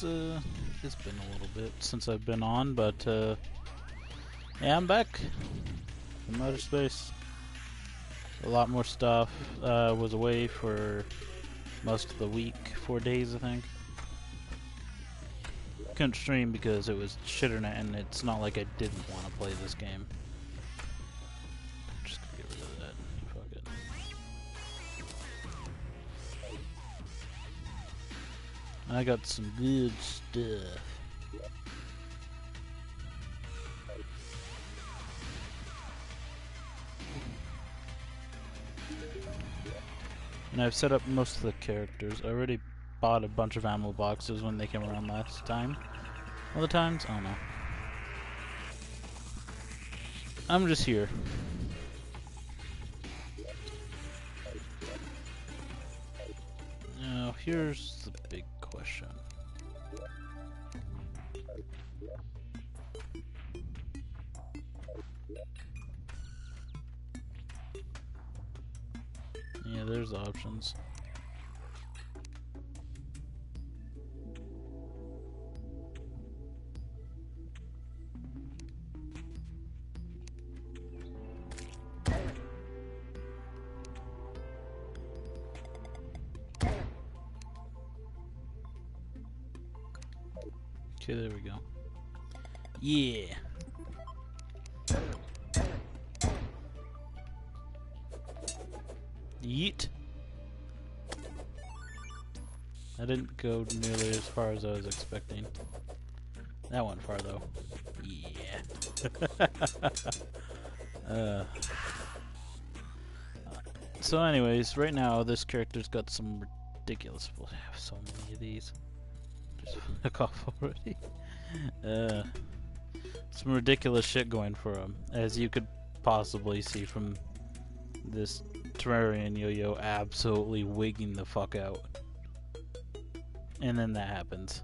it's been a little bit since I've been on, but yeah, I'm back from outer space. A lot more stuff. Was away for most of the week, 4 days I think. Couldn't stream because it was shit internet, and it's not like I didn't want to play this game. Just gonna get rid of that. Fuck it. I got some good stuff. And I've set up most of the characters. I already bought a bunch of ammo boxes when they came around last time. Other times, I don't know. I'm just here. Now, here's the big question. Yeah, there's the options. Okay, there we go. Yeah. Yeet. I didn't go nearly as far as I was expecting. That went far though. Yeah. So anyways, right now this character's got some ridiculous... We'll have so many of these. Just fuck off already. Some ridiculous shit going for him, as you could possibly see from this Terrarian yo-yo absolutely wigging the fuck out. And then that happens.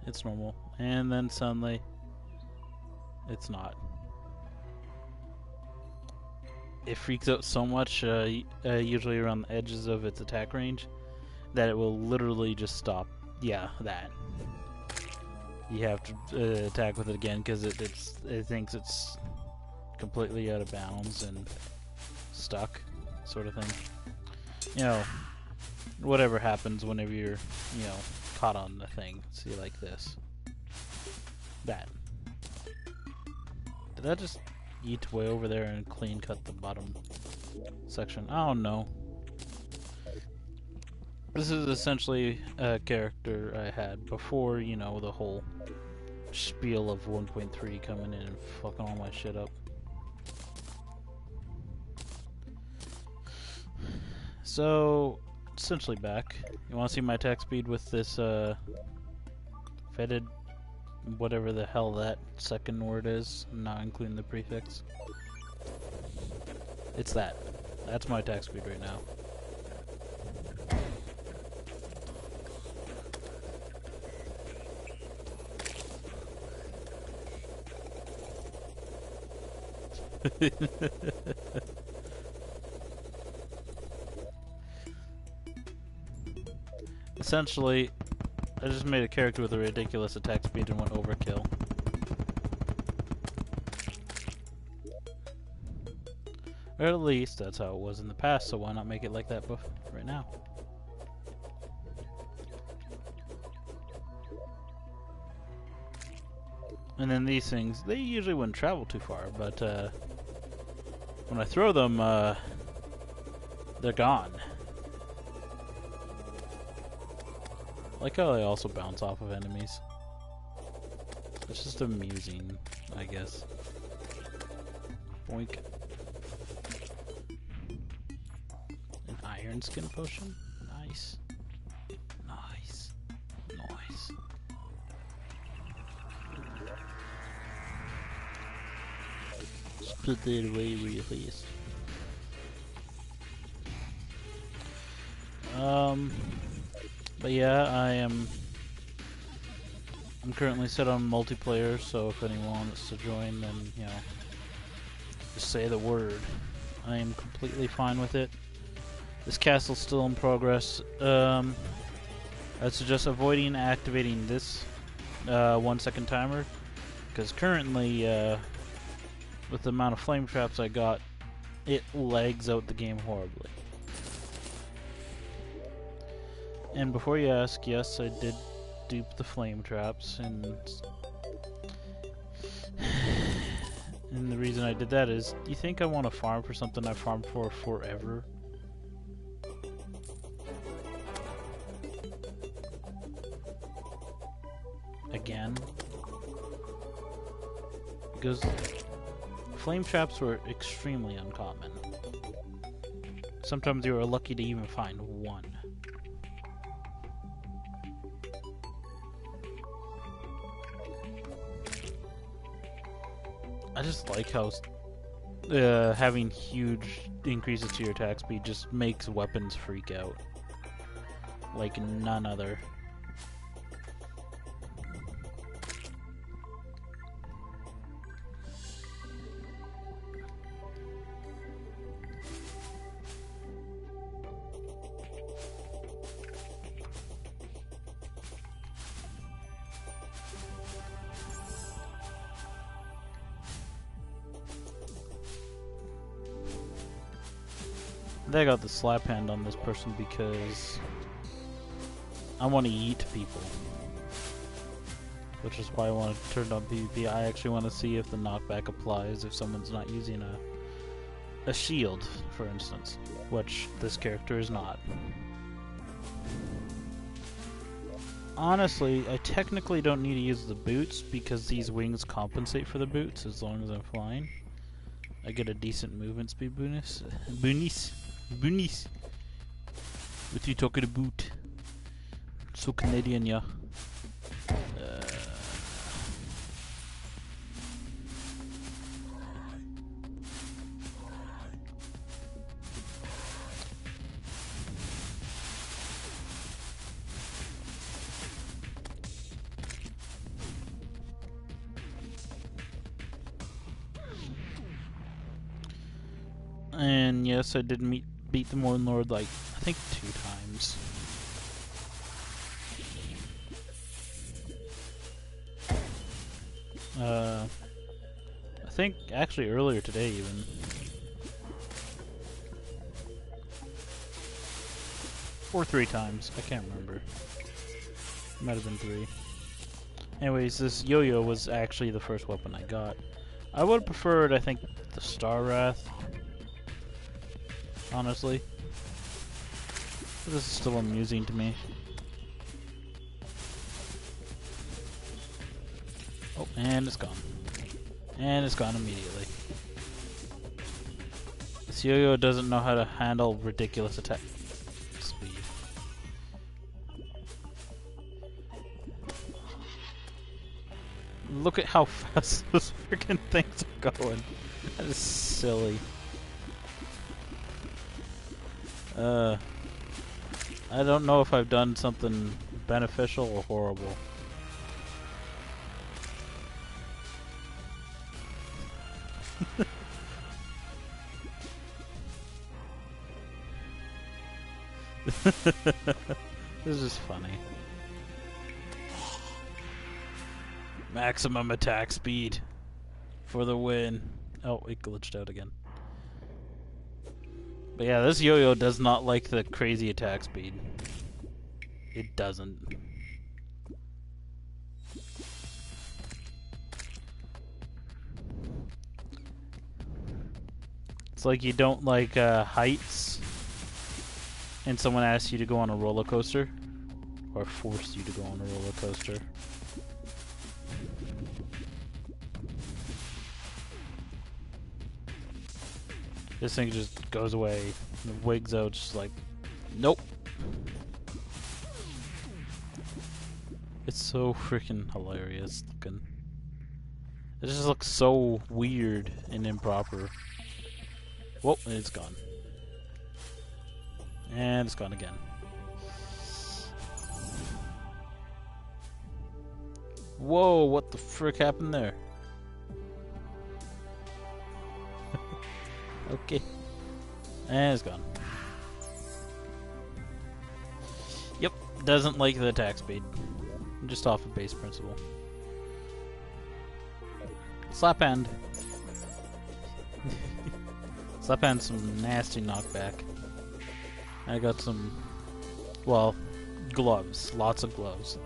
It's normal. And then suddenly, it's not. It freaks out so much, usually around the edges of its attack range, that it will literally just stop. Yeah, that. You have to attack with it again because it thinks it's completely out of bounds and stuck, sort of thing. You know, whatever happens whenever you're, you know, caught on the thing. See, like this. That. Did that just yeet way over there and clean cut the bottom section? I don't know. This is essentially a character I had before, you know, the whole spiel of 1.3 coming in and fucking all my shit up. So, essentially back. You want to see my attack speed with this fetid, whatever the hell that second word is, not including the prefix. It's that. That's my attack speed right now. Essentially, I just made a character with a ridiculous attack speed and went overkill. Or at least that's how it was in the past, so why not make it like that right now? And then these things, they usually wouldn't travel too far, but when I throw them, they're gone. I like how they also bounce off of enemies. It's just amusing, I guess. Boink. An iron skin potion? Nice. Nice. Nice. Just put that away real fast. But yeah, I'm currently set on multiplayer, so if anyone wants to join, then, you know, just say the word. I am completely fine with it. This castle's still in progress. I suggest avoiding activating this 1 second timer, because currently, with the amount of flame traps I got, it lags out the game horribly. And before you ask, yes, I did dupe the flame traps, and the reason I did that is, do you think I want to farm for something I've farmed for forever? Again? Because flame traps were extremely uncommon. Sometimes you were lucky to even find one. I just like how having huge increases to your attack speed just makes weapons freak out like none other. I got the slap hand on this person because I want to eat people, which is why I want to turn on PvP. I actually want to see if the knockback applies if someone's not using a shield, for instance, which this character is not. Honestly, I technically don't need to use the boots because these wings compensate for the boots as long as I'm flying. I get a decent movement speed bonus. Boonies. What you talking about? So Canadian, yeah. And yes, I did beat the Morn Lord like I think 2 times. I think actually earlier today even. Or 3 times, I can't remember. Might have been 3. Anyways, this yo-yo was actually the first weapon I got. I would have preferred, I think, the Star Wrath. Honestly. But this is still amusing to me. Oh, and it's gone. And it's gone immediately. This yo-yo doesn't know how to handle ridiculous attack speed. Look at how fast those freaking things are going. That is silly. I don't know if I've done something beneficial or horrible. This is funny. Maximum attack speed for the win. Oh, it glitched out again. But yeah, this yo-yo does not like the crazy attack speed. It doesn't. It's like you don't like heights and someone asks you to go on a roller coaster or force you to go on a roller coaster. This thing just goes away and wigs out just like, nope. It's so freaking hilarious looking. It just looks so weird and improper. Whoa, and it's gone. And it's gone again. Whoa, what the frick happened there? Okay. And it's gone. Yep, Doesn't like the attack speed. Just off of base principle. Slap hand. Slap hand some nasty knockback. I got some, well, gloves. Lots of gloves.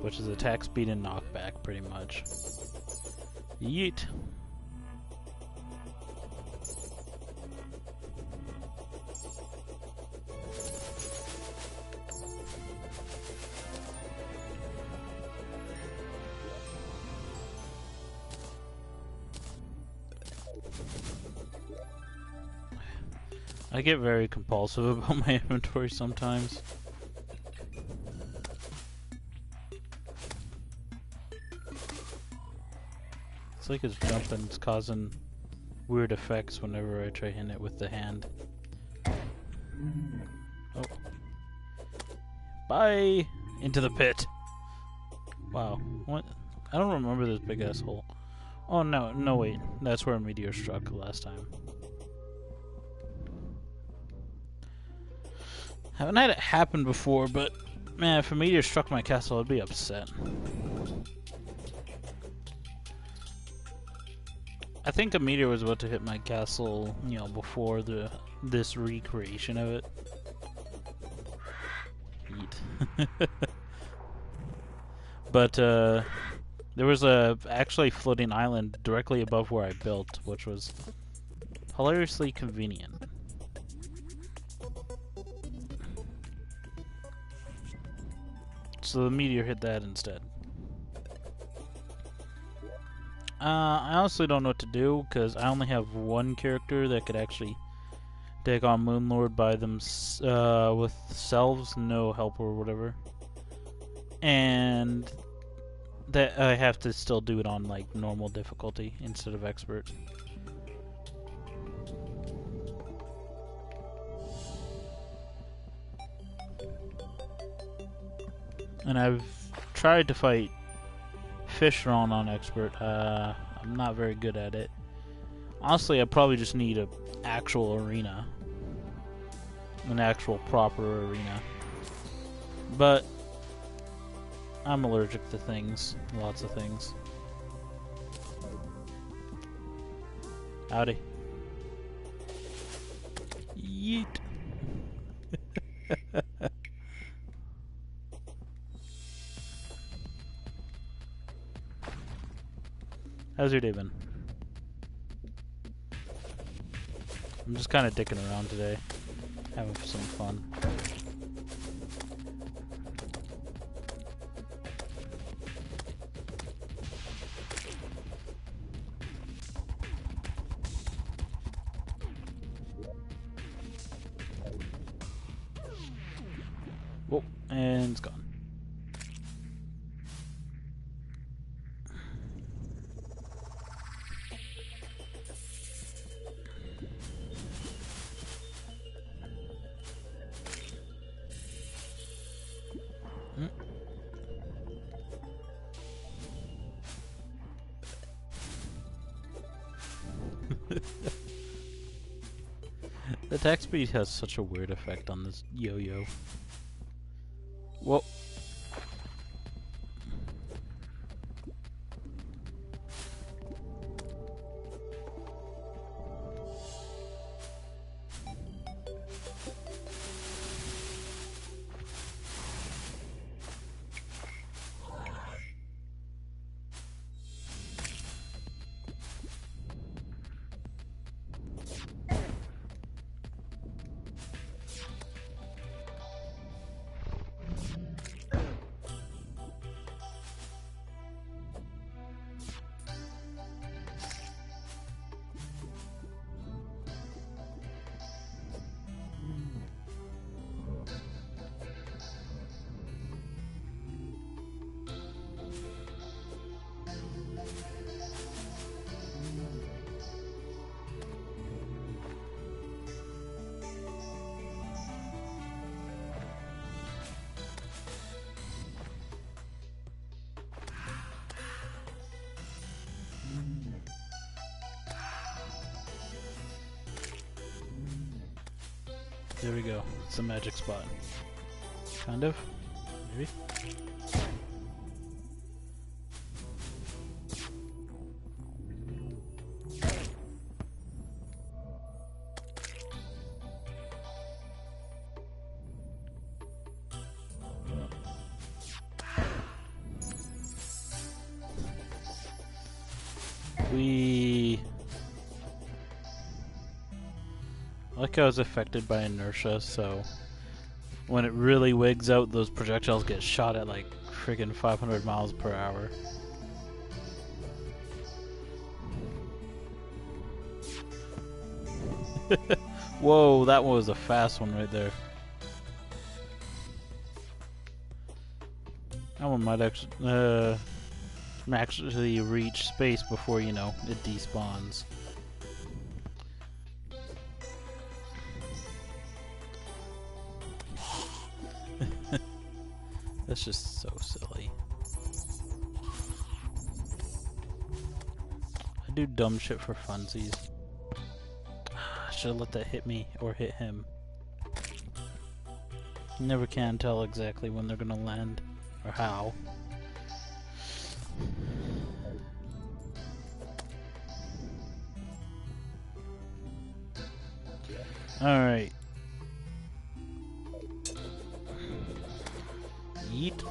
Which is attack speed and knockback, pretty much. Yeet. I get very compulsive about my inventory sometimes. It's like it's jumping, it's causing weird effects whenever I try hitting it with the hand. Oh. Bye! Into the pit! Wow. What? I don't remember this big ass hole. Oh no, no wait. That's where a meteor struck last time. Haven't had it happen before, but man, if a meteor struck my castle, I'd be upset. I think a meteor was about to hit my castle, you know, before this recreation of it. Eat. But there was a actually floating island directly above where I built, which was hilariously convenient. So the meteor hit that instead. I honestly don't know what to do, because I only have one character that could actually take on Moonlord by them with selves, no help or whatever. And that I have to still do it on like normal difficulty instead of expert. And I've tried to fight Fishron on expert. I'm not very good at it. Honestly, I probably just need an actual arena. An actual proper arena. But I'm allergic to things. Lots of things. Howdy. Yeet. How's your day been? I'm just kind of dicking around today, having some fun. Whoa, and it's gone. The attack speed has such a weird effect on this yo-yo. Whoa. There we go. It's a magic spot. Kind of. maybe. Like I was affected by inertia, so when it really wigs out, those projectiles get shot at like friggin' 500 miles per hour. Whoa, that was a fast one right there. That one might actually reach space before, you know, it despawns. That's just so silly. I do dumb shit for funsies. I should have let that hit me or hit him. You never can tell exactly when they're gonna land or how. Alright. Yeet.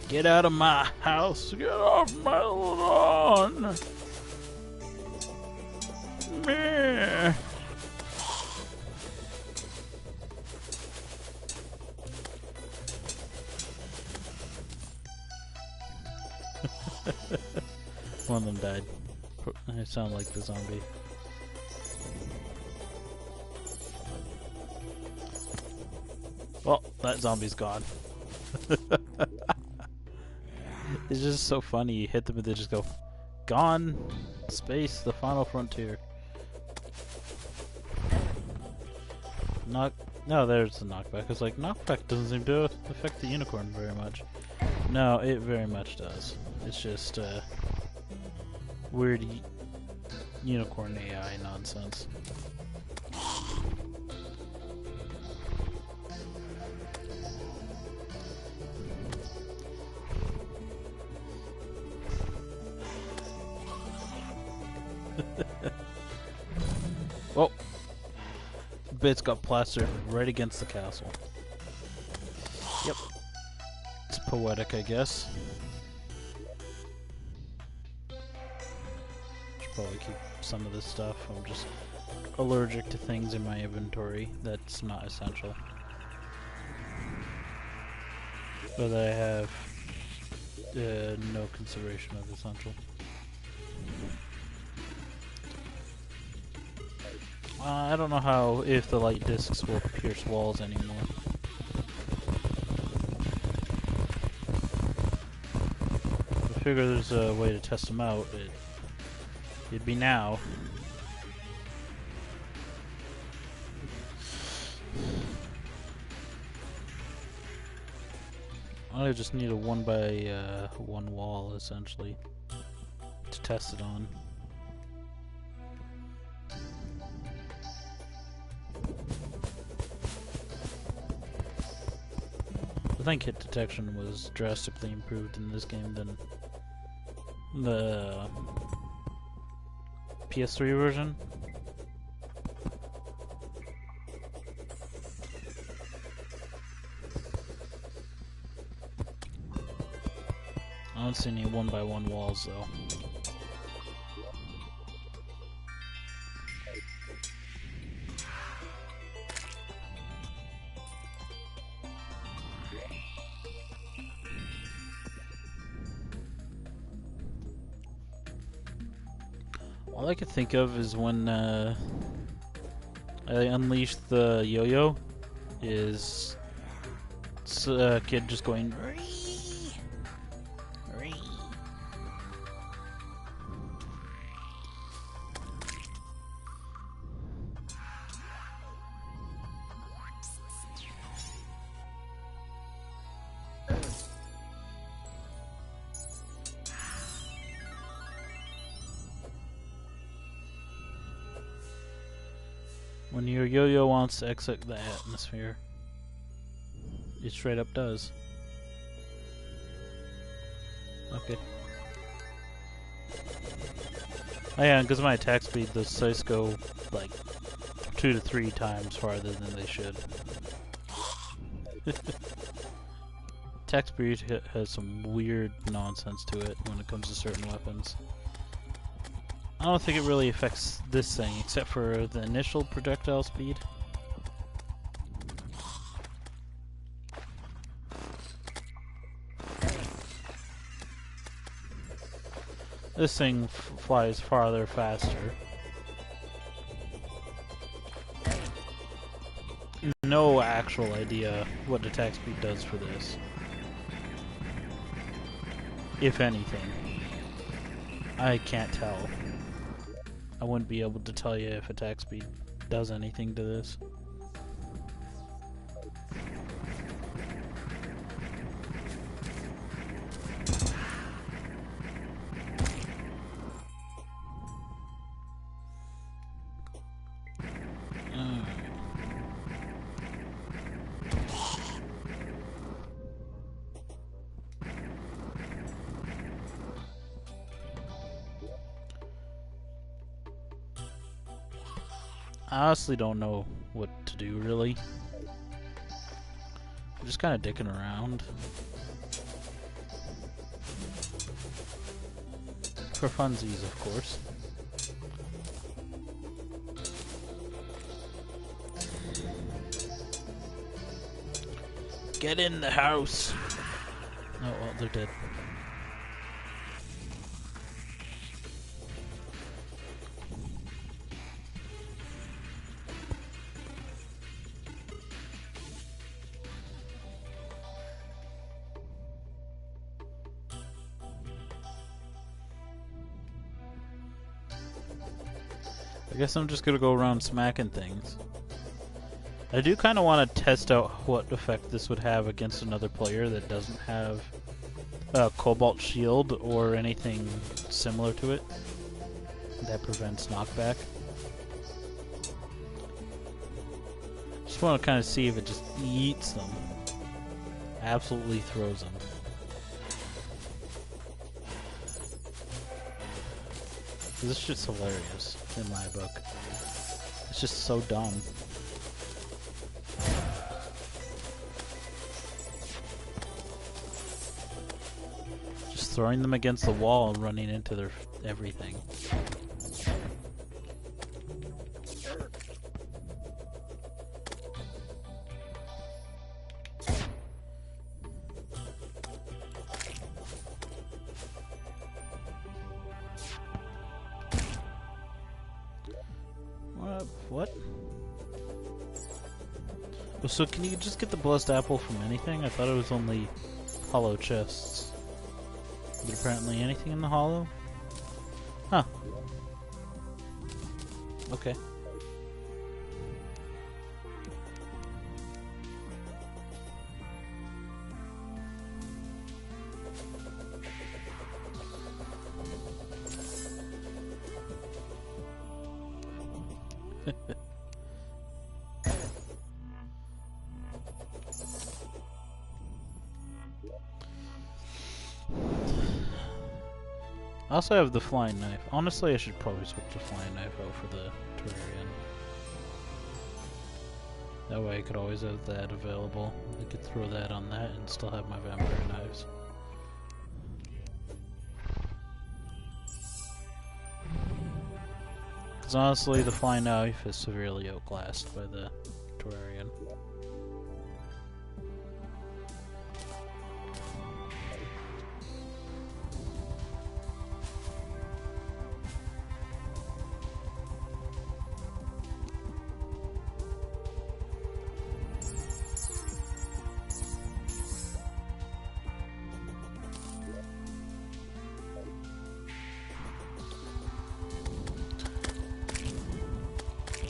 Get out of my house. Get off my lawn. Meh. One of them died. I sound like the zombie. Well, that zombie's gone. It's just so funny. You hit them and they just go, gone. Space, the final frontier. No, there's the knockback. It's like, knockback doesn't seem to affect the unicorn very much. No, it very much does. It's just weird unicorn AI nonsense. Oh, bits got plastered right against the castle. Yep, it's poetic, I guess. Should probably keep some of this stuff. I'm just allergic to things in my inventory that's not essential, but I have no consideration of essential. I don't know how, if the light discs will pierce walls anymore. I figure there's a way to test them out. It'd be now. I just need a 1 by 1 wall, essentially, to test it on. I think hit detection was drastically improved in this game than the PS3 version. I don't see any 1 by 1 walls though. All I could think of is when I unleashed the yo-yo, is a kid just going ree, ree. When your yo-yo wants to exit the atmosphere, it straight up does. Okay. Oh yeah, because of my attack speed, those sights go like 2 to 3 times farther than they should. Attack speed has some weird nonsense to it when it comes to certain weapons. I don't think it really affects this thing, except for the initial projectile speed. This thing flies farther faster. No actual idea what attack speed does for this. If anything. I can't tell. I wouldn't be able to tell you if attack speed does anything to this. I honestly don't know what to do, really. I'm just kind of dicking around. For funsies, of course. Get in the house! Oh, well, they're dead. I guess I'm just gonna go around smacking things. I do kind of want to test out what effect this would have against another player that doesn't have a Cobalt Shield or anything similar to it that prevents knockback. Just want to kind of see if it just eats them. Absolutely throws them. This shit's hilarious in my book. It's just so dumb. Just throwing them against the wall and running into their everything. What? So can you just get the blessed apple from anything? I thought it was only hollow chests. But apparently anything in the hollow? Huh. Okay. I also have the flying knife. Honestly, I should probably switch the flying knife out for the Terrarian. That way I could always have that available. I could throw that on that and still have my vampire knives. Because honestly, the flying knife is severely outclassed by the Terrarian.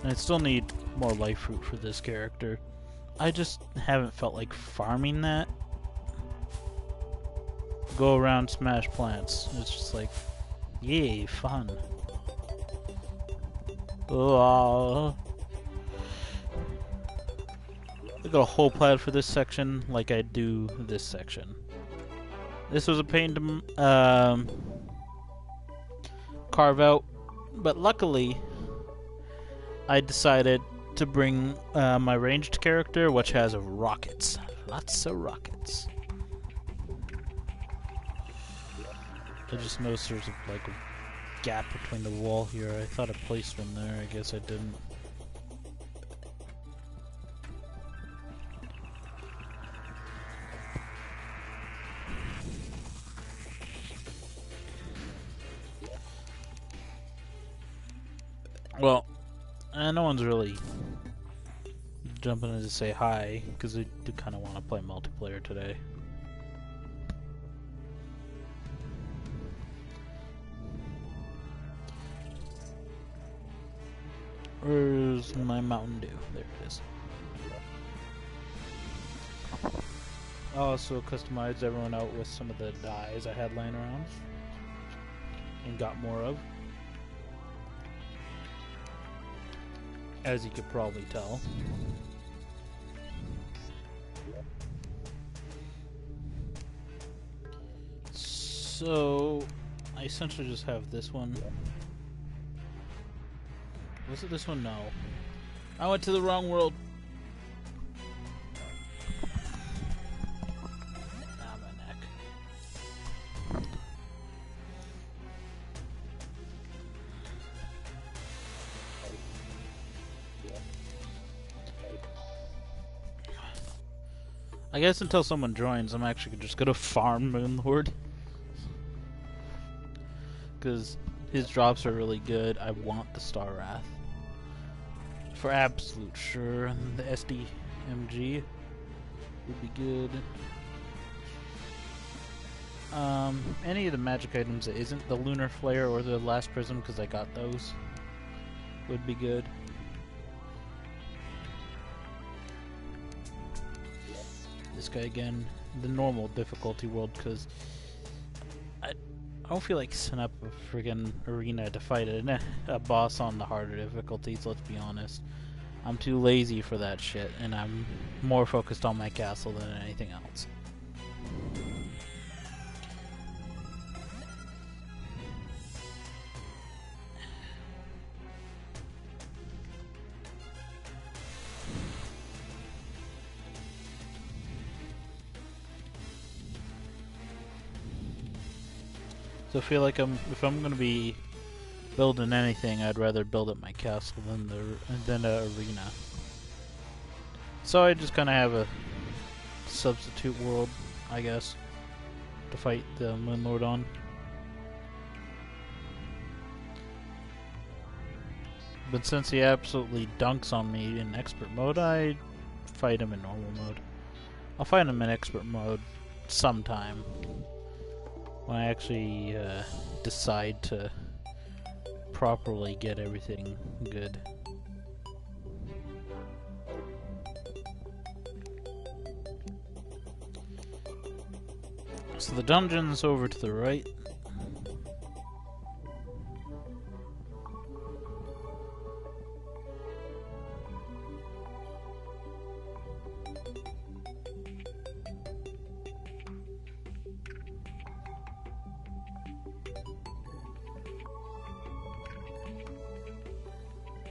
And I still need more life fruit for this character. I just haven't felt like farming that. Go around, smash plants. It's just like, yay, fun. I got a whole plan for this section like I do this section. This was a pain to carve out, but luckily I decided to bring my ranged character, which has rockets. Lots of rockets. I just noticed there's like a gap between the wall here. I thought I placed one there. I guess I didn't. Well, no one's really jumping in to say hi, because we do kind of want to play multiplayer today. Where's my Mountain Dew? There it is. I also customized everyone out with some of the dyes I had laying around and got more of, as you could probably tell. So I essentially just have this one. Was it this one? No. I went to the wrong world. Ah, my neck. I guess until someone joins, I'm actually just gonna farm Moonlord, because his drops are really good. I want the Star Wrath for absolute sure. The SDMG would be good. Any of the magic items that isn't the Lunar Flare or the Last Prism, because I got those, would be good. This guy again, the normal difficulty world, because I don't feel like setting up a friggin' arena to fight a boss on the harder difficulties, let's be honest. I'm too lazy for that shit, and I'm more focused on my castle than anything else. So I feel like if I'm gonna be building anything, I'd rather build up my castle than a arena. So I just kind of have a substitute world, I guess, to fight the Moonlord on. But since he absolutely dunks on me in expert mode, I fight him in normal mode. I'll fight him in expert mode sometime, when I actually decide to properly get everything good. So the dungeon's over to the right.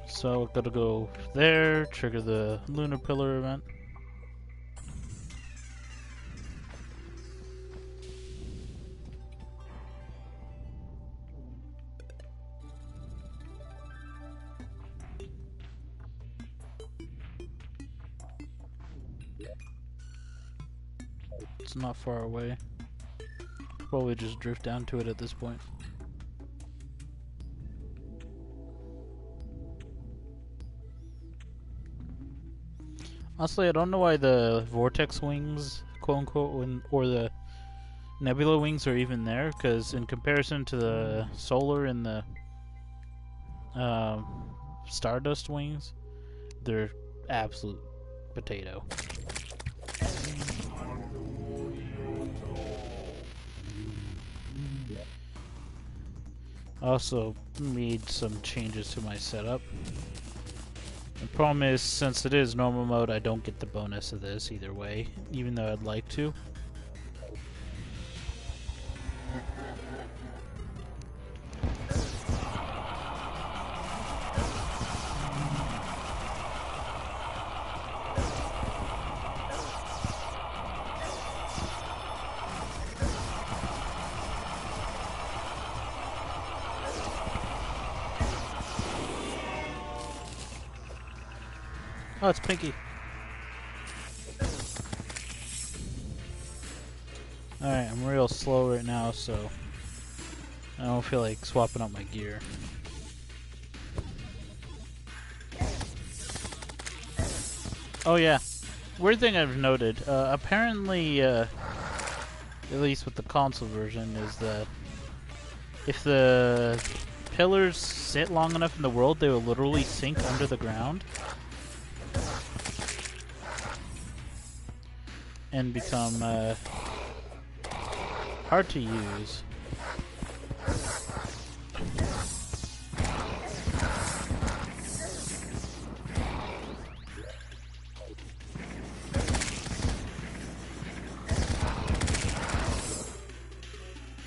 So I've got to go there, trigger the Lunar Pillar event. It's not far away. Probably just drift down to it at this point. Honestly, I don't know why the vortex wings, quote unquote, or the nebula wings are even there, because in comparison to the solar and the stardust wings, they're absolute potato. I also made some changes to my setup. The problem is, since it is normal mode, I don't get the bonus of this either way, even though I'd like to. Oh, it's Pinky. Alright, I'm real slow right now, so I don't feel like swapping out my gear. Oh yeah, weird thing I've noted, apparently, at least with the console version, is that if the pillars sit long enough in the world, they will literally sink under the ground and become hard to use.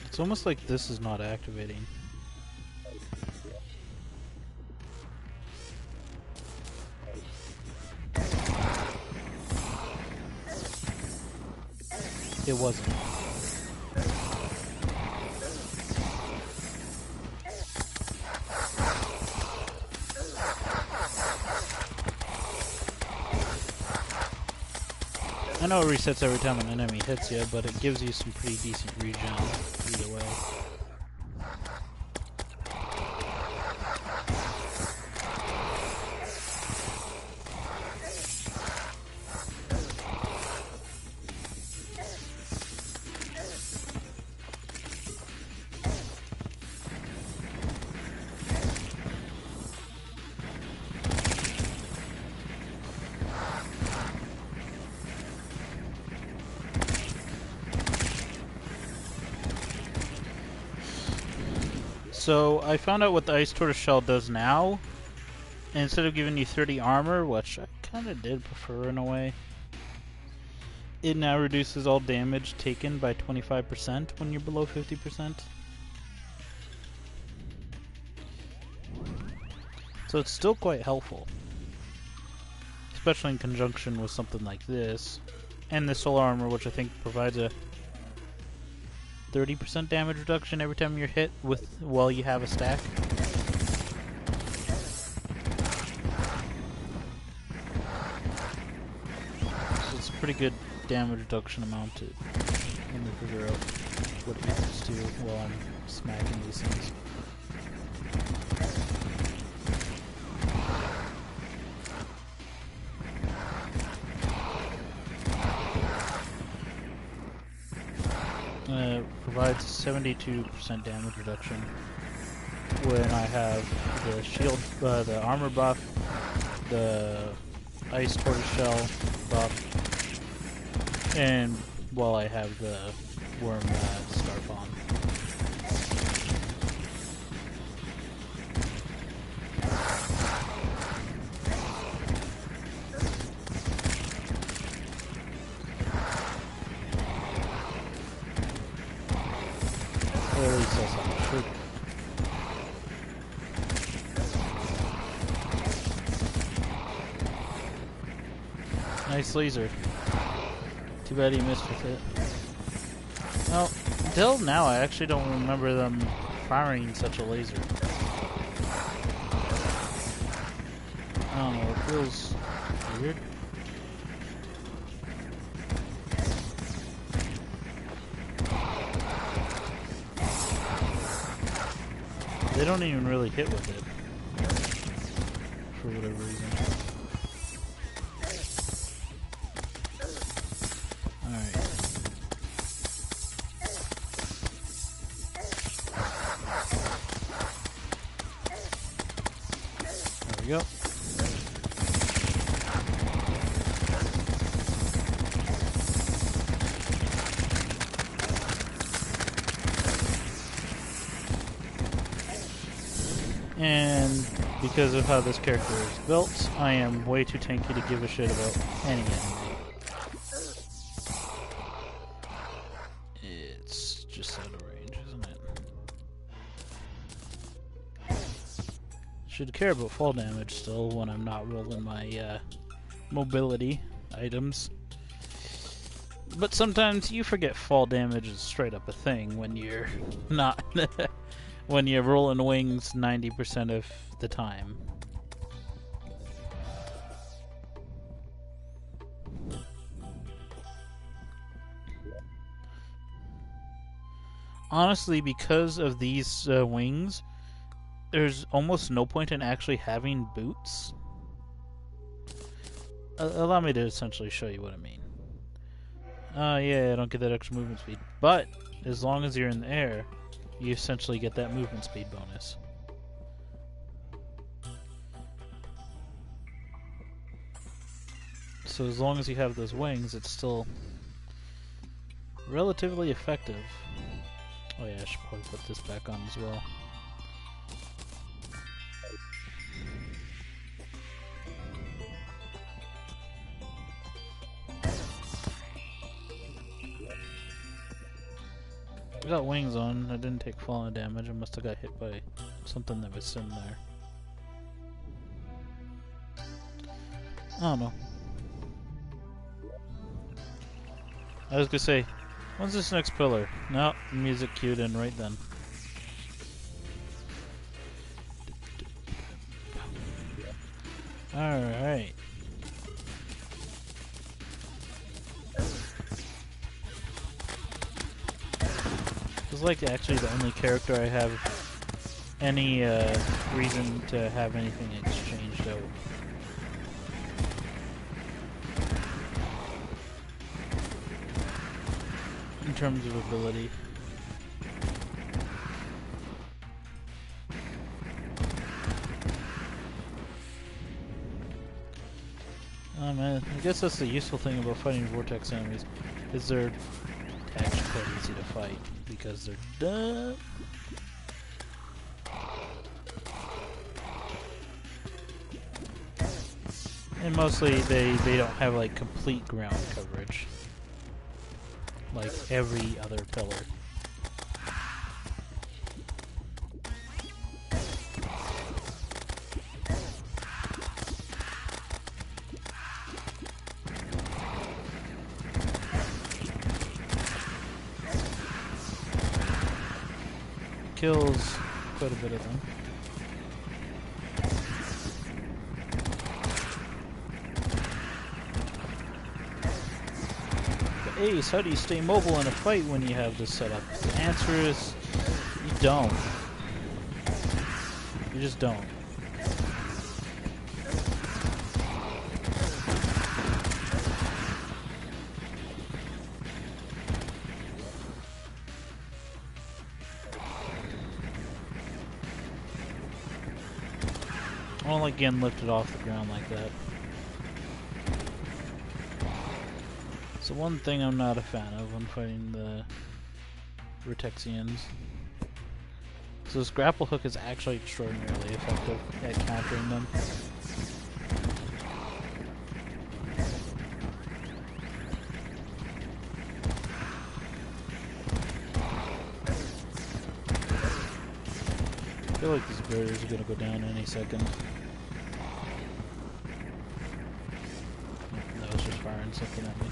It's almost like this is not activating. It wasn't. I know it resets every time an enemy hits you, but it gives you some pretty decent regen either way. So I found out what the Ice Tortoise Shell does now. And instead of giving you 30 armor, which I kind of did prefer in a way, it now reduces all damage taken by 25% when you're below 50%. So it's still quite helpful, especially in conjunction with something like this. And the solar armor, which I think provides a 30% damage reduction every time you're hit with while you have a stack. So it's a pretty good damage reduction amount to in the figure out what it needs to do while I'm smacking these things. Provides 72% damage reduction when I have the shield, the armor buff, the Ice Tortoise Shell buff, and while I have the worm scarf on. Nice laser. Too bad he missed with it. Well, until now I actually don't remember them firing such a laser. I don't know, it feels weird. They don't even really hit with it, for whatever reason. There we go. And because of how this character is built, I am way too tanky to give a shit about any enemy. It's just out of range. Should care about fall damage still when I'm not rolling my mobility items. But sometimes you forget fall damage is straight up a thing when you're not when you're rolling wings 90% of the time. Honestly, because of these wings, there's almost no point in actually having boots. Allow me to essentially show you what I mean. Yeah, I don't get that extra movement speed. But, as long as you're in the air, you essentially get that movement speed bonus. So as long as you have those wings, it's still relatively effective. Oh yeah, I should probably put this back on as well. I got wings on, I didn't take falling damage, I must have got hit by something that was in there. I don't know. I was gonna say, when's this next pillar? No, music cued in right then. Alright. It's like actually the only character I have any reason to have anything exchanged out. In terms of ability. Oh man, I guess that's the useful thing about fighting Vortex enemies, is they're actually quite easy to fight, because they're dumb. And mostly they don't have like complete ground coverage. Like every other pillar. Kills quite a bit of them. But Ace, how do you stay mobile in a fight when you have this set up? The answer is, you don't. You just don't. I won't like getting lifted off the ground like that. So one thing I'm not a fan of when fighting the Vertexians. So this grapple hook is actually extraordinarily effective at countering them. I feel like these barriers are gonna go down any second. Oh, that was just firing something at me.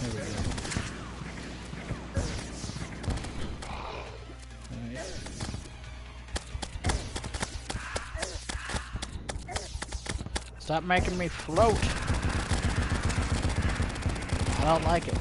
There we go. Alright. Stop making me float! I don't like it.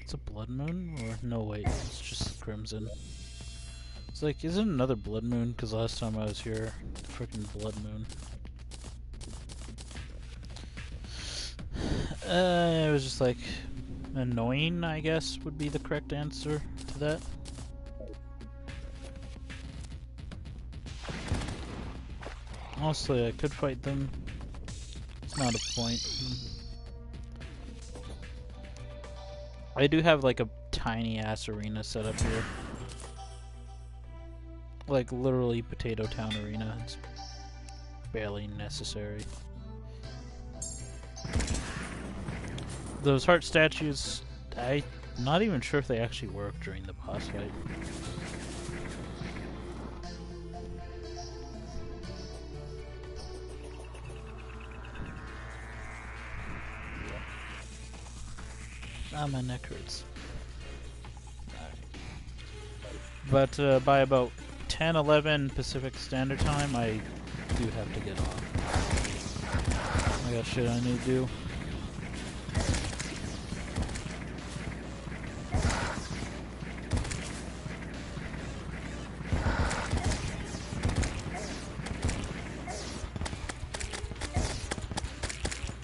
It's a blood moon? Or no, wait, it's just crimson. It's like, is it another blood moon? Because last time I was here, freaking blood moon. It was just like annoying, I guess, would be the correct answer to that. Honestly, I could fight them. It's not a point. I do have like a tiny ass arena set up here. Like literally Potato Town Arena. It's barely necessary. Those heart statues, I'm not even sure if they actually work during the boss fight. Ah, my neck hurts. But by about 10-11 Pacific Standard Time, I do have to get off. I got shit I need to do.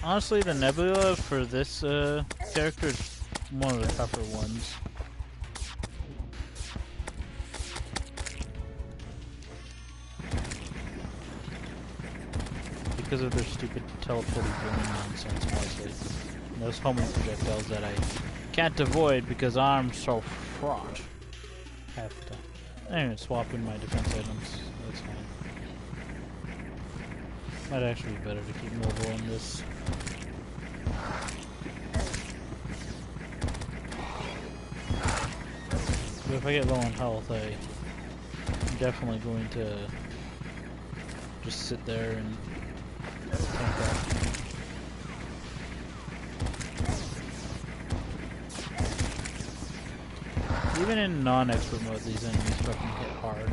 Honestly, the Nebula for this character is one of the tougher ones. Because of their stupid teleporting boom nonsense, mostly. And those homing projectiles that I can't avoid because I'm so fraught. Half the time. Anyway, swapping my defense items. That's fine. Might actually be better to keep mobile on this. But if I get low on health, I'm definitely going to just sit there and tank that. Even in non-expert mode, these enemies fucking hit hard.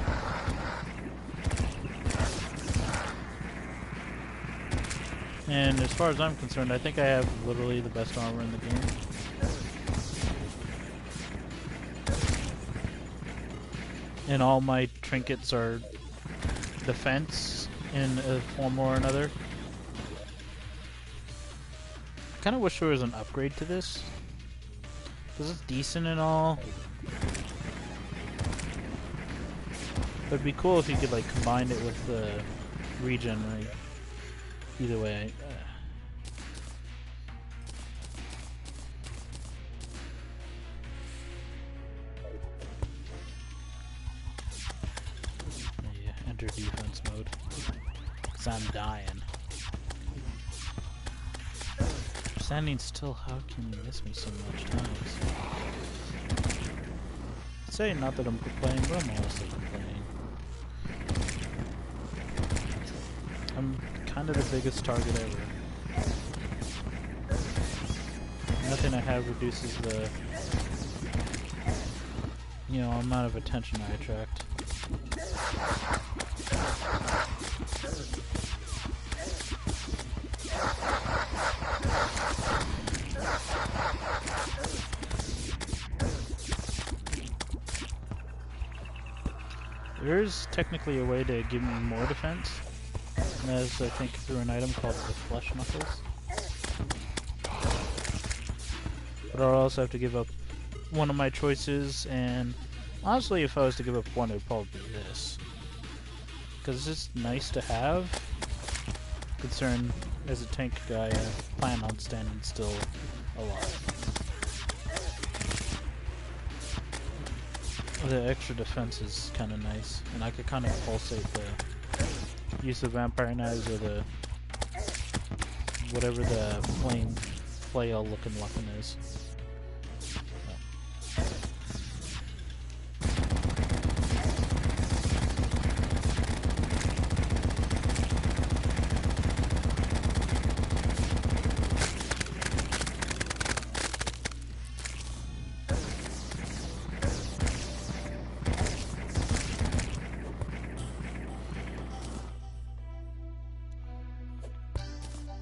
And as far as I'm concerned, I think I have literally the best armor in the game. And all my trinkets are defense in a form or another. I kind of wish there was an upgrade to this. Because it's decent and all. But it'd be cool if you could like combine it with the regen, right? Either way, yeah, enter defense mode. 'Cause I'm dying. Standing still, how can you miss me so much times? I'd say not that I'm complaining, but I'm honestly complaining. I'm kind of the biggest target ever. Nothing I have reduces the, you know, amount of attention I attract. There's technically a way to give me more defense. And that is, I think, through an item called the Flesh Knuckles. But I'll also have to give up one of my choices, and honestly, if I was to give up one, it would probably be this. Because it's nice to have. Concerned, as a tank guy, I plan on standing still a lot. The extra defense is kind of nice, and I could kind of pulsate the use of vampire knives or the whatever the flame flail looking weapon is.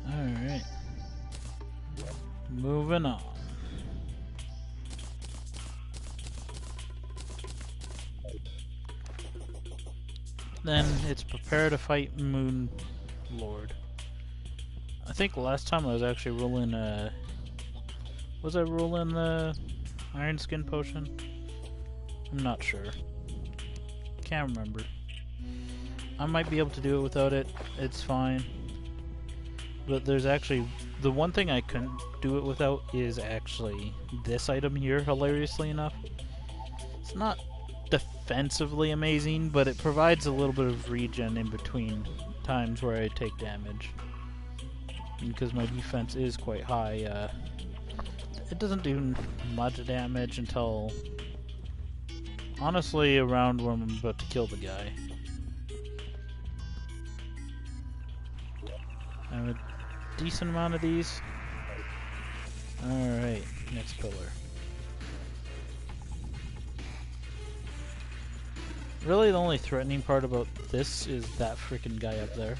Alright. Moving on. Then it's prepare to fight Moon Lord. I think last time I was actually rolling was I rolling the Iron Skin potion? I'm not sure. Can't remember. I might be able to do it without it. It's fine. But there's actually... The one thing I couldn't do it without is actually this item here, hilariously enough. It's not defensively amazing, but it provides a little bit of regen in between times where I take damage. And because my defense is quite high, it doesn't do much damage until, honestly, around when I'm about to kill the guy. I have a decent amount of these. Alright, next pillar. Really, the only threatening part about this is that freaking guy up there.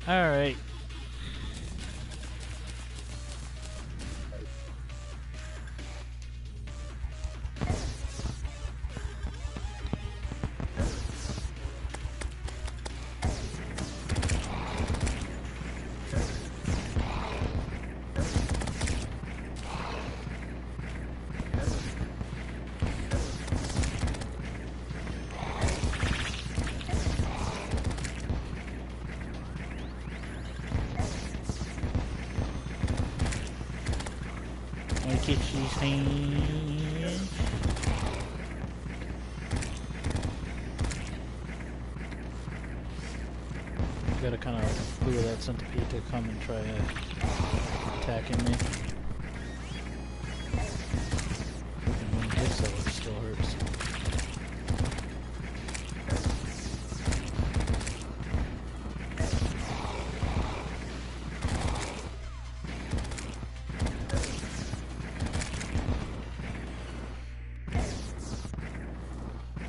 Alright. Catch these hands. Gotta kind of lure that centipede to come and try attacking me. Freaking when it hits though, it still hurts.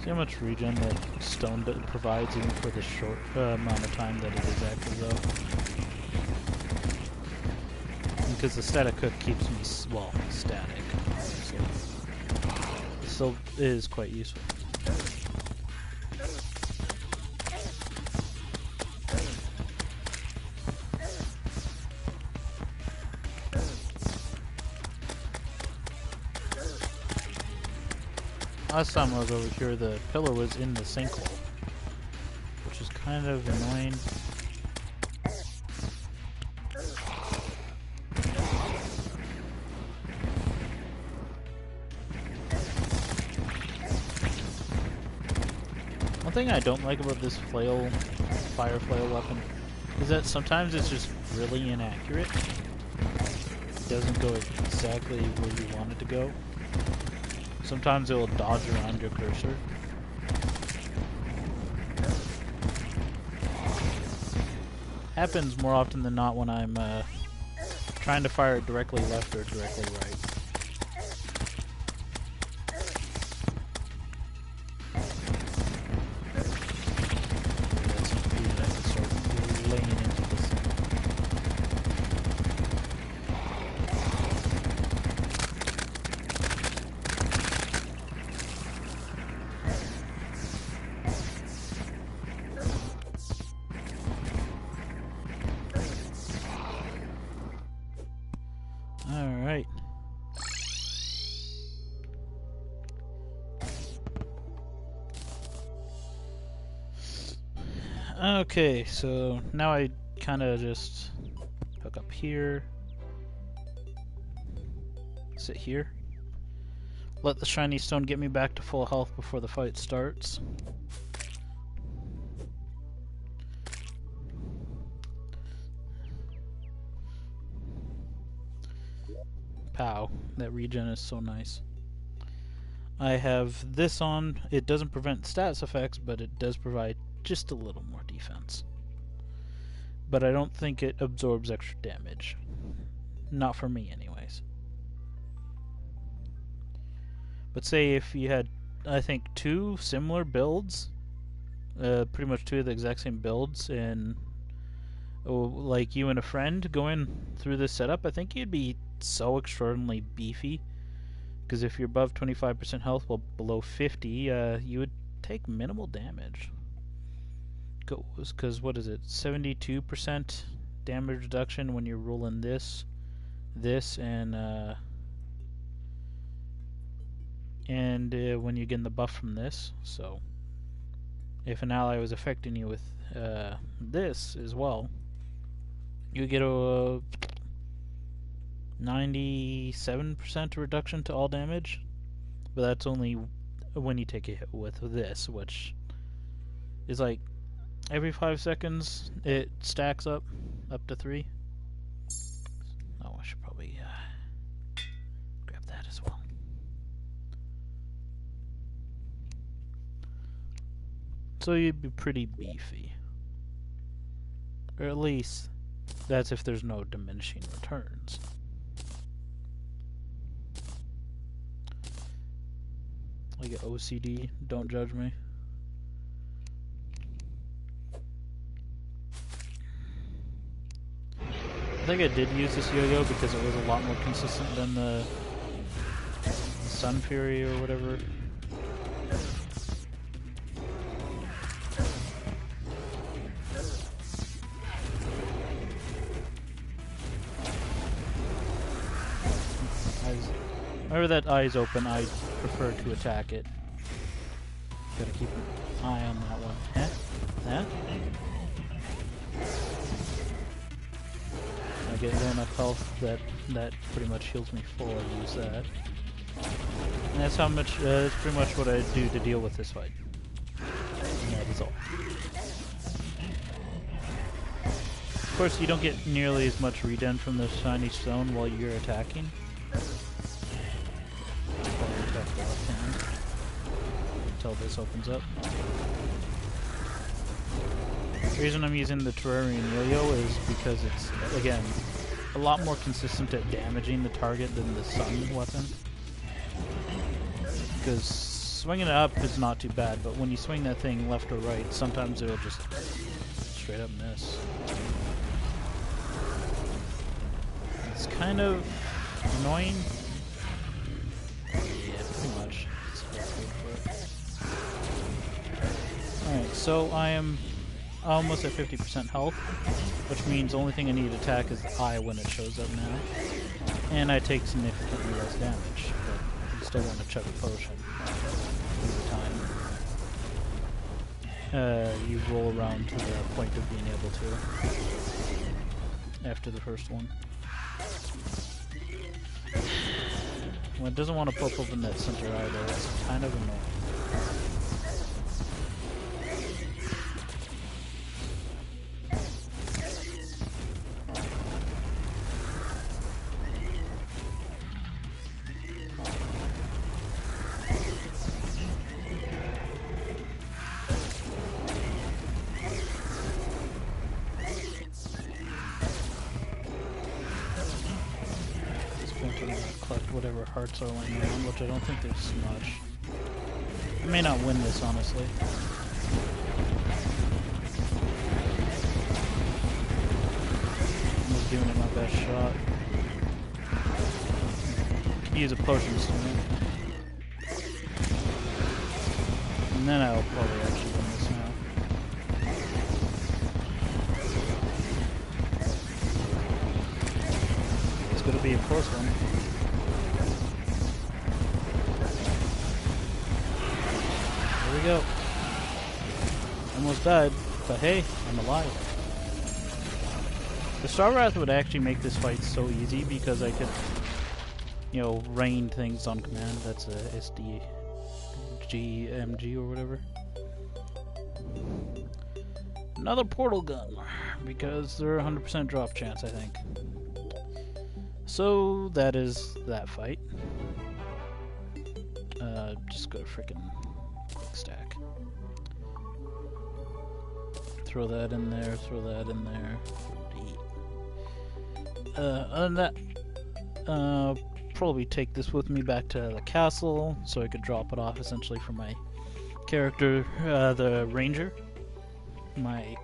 See how much regen that stone provides even for the short amount of time that it is active though. Because the static hook keeps me, well, static. So it still is quite useful. Last time I was over here, the pillar was in the sinkhole, which is kind of annoying. One thing I don't like about this fire flail weapon, is that sometimes it's just really inaccurate. It doesn't go exactly where you want it to go. Sometimes it will dodge around your cursor. Happens more often than not when I'm trying to fire directly left or directly right. Alright. Okay, so now I kind of just hook up here, sit here, let the shiny stone get me back to full health before the fight starts. Pow, that regen is so nice. I have this on. It doesn't prevent stats effects, but it does provide just a little more defense. But I don't think it absorbs extra damage. Not for me anyways. But say if you had, I think, two similar builds, pretty much two of the exact same builds, and like you and a friend going through this setup, I think you'd be so extraordinarily beefy. Because if you're above 25% health while below 50, you would take minimal damage. Because what is it? 72% damage reduction when you're rolling this, and when you get the buff from this. So if an ally was affecting you with this as well, you get a 97% reduction to all damage, but that's only when you take a hit with this, which is like every 5 seconds it stacks up to 3. Oh, I should probably grab that as well. So you'd be pretty beefy. Or at least that's if there's no diminishing returns. I get OCD, don't judge me. I think I did use this yo-yo because it was a lot more consistent than the Sun Fury or whatever. Whenever that eye's open, I prefer to attack it. Gotta keep an eye on that one. Huh? Huh? I get low enough health that pretty much heals me full. I use that. And that's how much. That's pretty much what I do to deal with this fight. And that is all. Of course, you don't get nearly as much regen from the shiny stone while you're attacking. Until this opens up. The reason I'm using the Terrarian yo-yo is because it's, again, a lot more consistent at damaging the target than the sun weapon. Because swinging it up is not too bad, but when you swing that thing left or right, sometimes it'll just straight up miss. It's kind of annoying. Alright, so I am almost at 50% health, which means the only thing I need to attack is the eye when it shows up now. And I take significantly less damage, but you still want to chug a potion every time you roll around to the point of being able to after the first one. Well, it doesn't want to pop open that center either, it's kind of annoying. Collect whatever hearts are laying around, which I don't think there's much. I may not win this, honestly. I'm just giving it my best shot. Could use a potion soon. And then I'll probably actually win this now. It's gonna be a close one. There we go. Almost died, but hey, I'm alive. The Star Wrath would actually make this fight so easy because I could, you know, rain things on command. That's a SDGMG or whatever. Another portal gun, because they're 100% drop chance, I think. So that is that fight. Just go to frickin' quick stack. Throw that in there, throw that in there. Other than that, probably take this with me back to the castle so I could drop it off essentially for my character, the ranger, my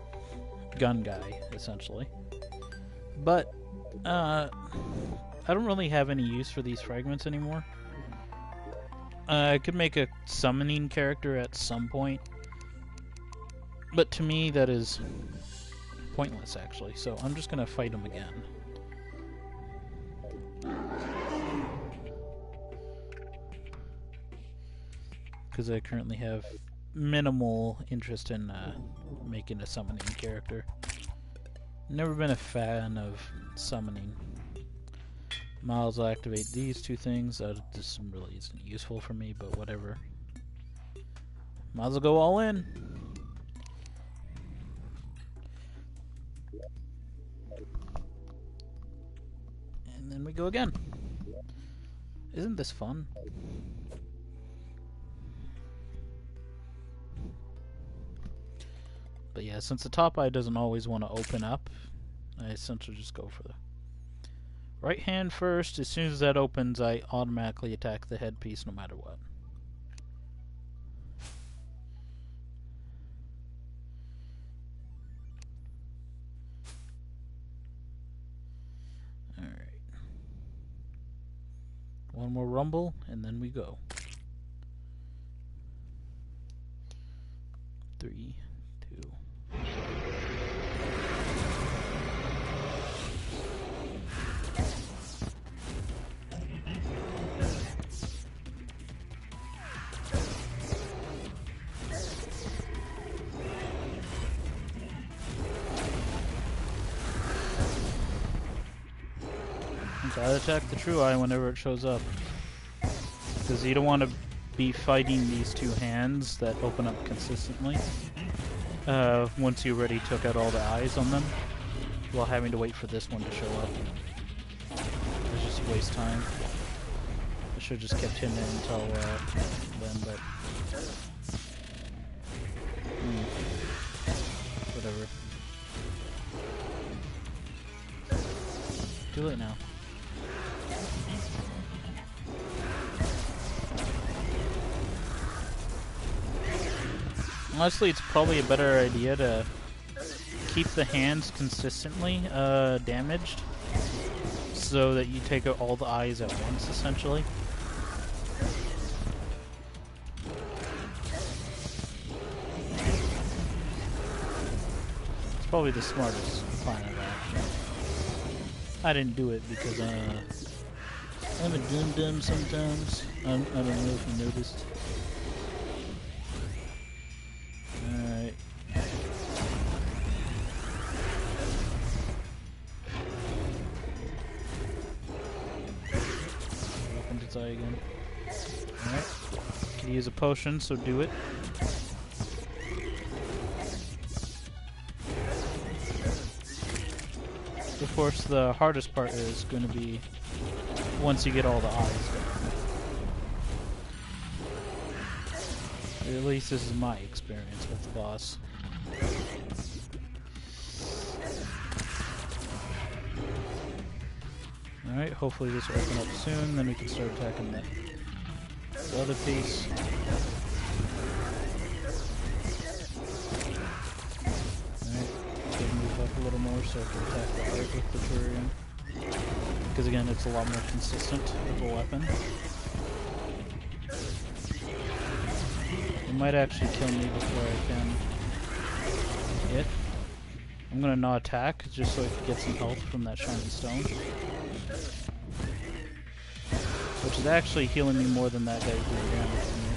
gun guy essentially. But I don't really have any use for these fragments anymore. I could make a summoning character at some point, but to me that is pointless actually, so I'm just gonna fight him again. Because I currently have minimal interest in making a summoning character. Never been a fan of summoning. Miles will activate these two things. This really isn't useful for me, but whatever. Might as well go all in. And then we go again. Isn't this fun? But yeah, since the top eye doesn't always want to open up, I essentially just go for the right hand first. As soon as that opens, I automatically attack the headpiece no matter what. Alright. One more rumble, and then we go. 3, 2. Gotta attack the true eye whenever it shows up, because you don't want to be fighting these two hands that open up consistently once you already took out all the eyes on them, while having to wait for this one to show up. It's just a waste time. I should have just kept him in until then, but whatever. Too late now. Honestly, it's probably a better idea to keep the hands consistently damaged, so that you take out all the eyes at once, essentially. It's probably the smartest plan of action. I didn't do it because I'm a dum-dum sometimes. I don't know if you noticed. Alright. Opened its eye again. Alright. Could use a potion, so do it. Of course, the hardest part is going to be once you get all the eyes done. At least this is my experience with the boss. Alright, hopefully this will open up soon, then we can start attacking the other piece. A little more so I can attack the heart with the Terrarium, because again it's a lot more consistent of a weapon. It might actually kill me before I can hit. I'm gonna not attack just so I can get some health from that shiny stone, which is actually healing me more than that guy doing damage to me.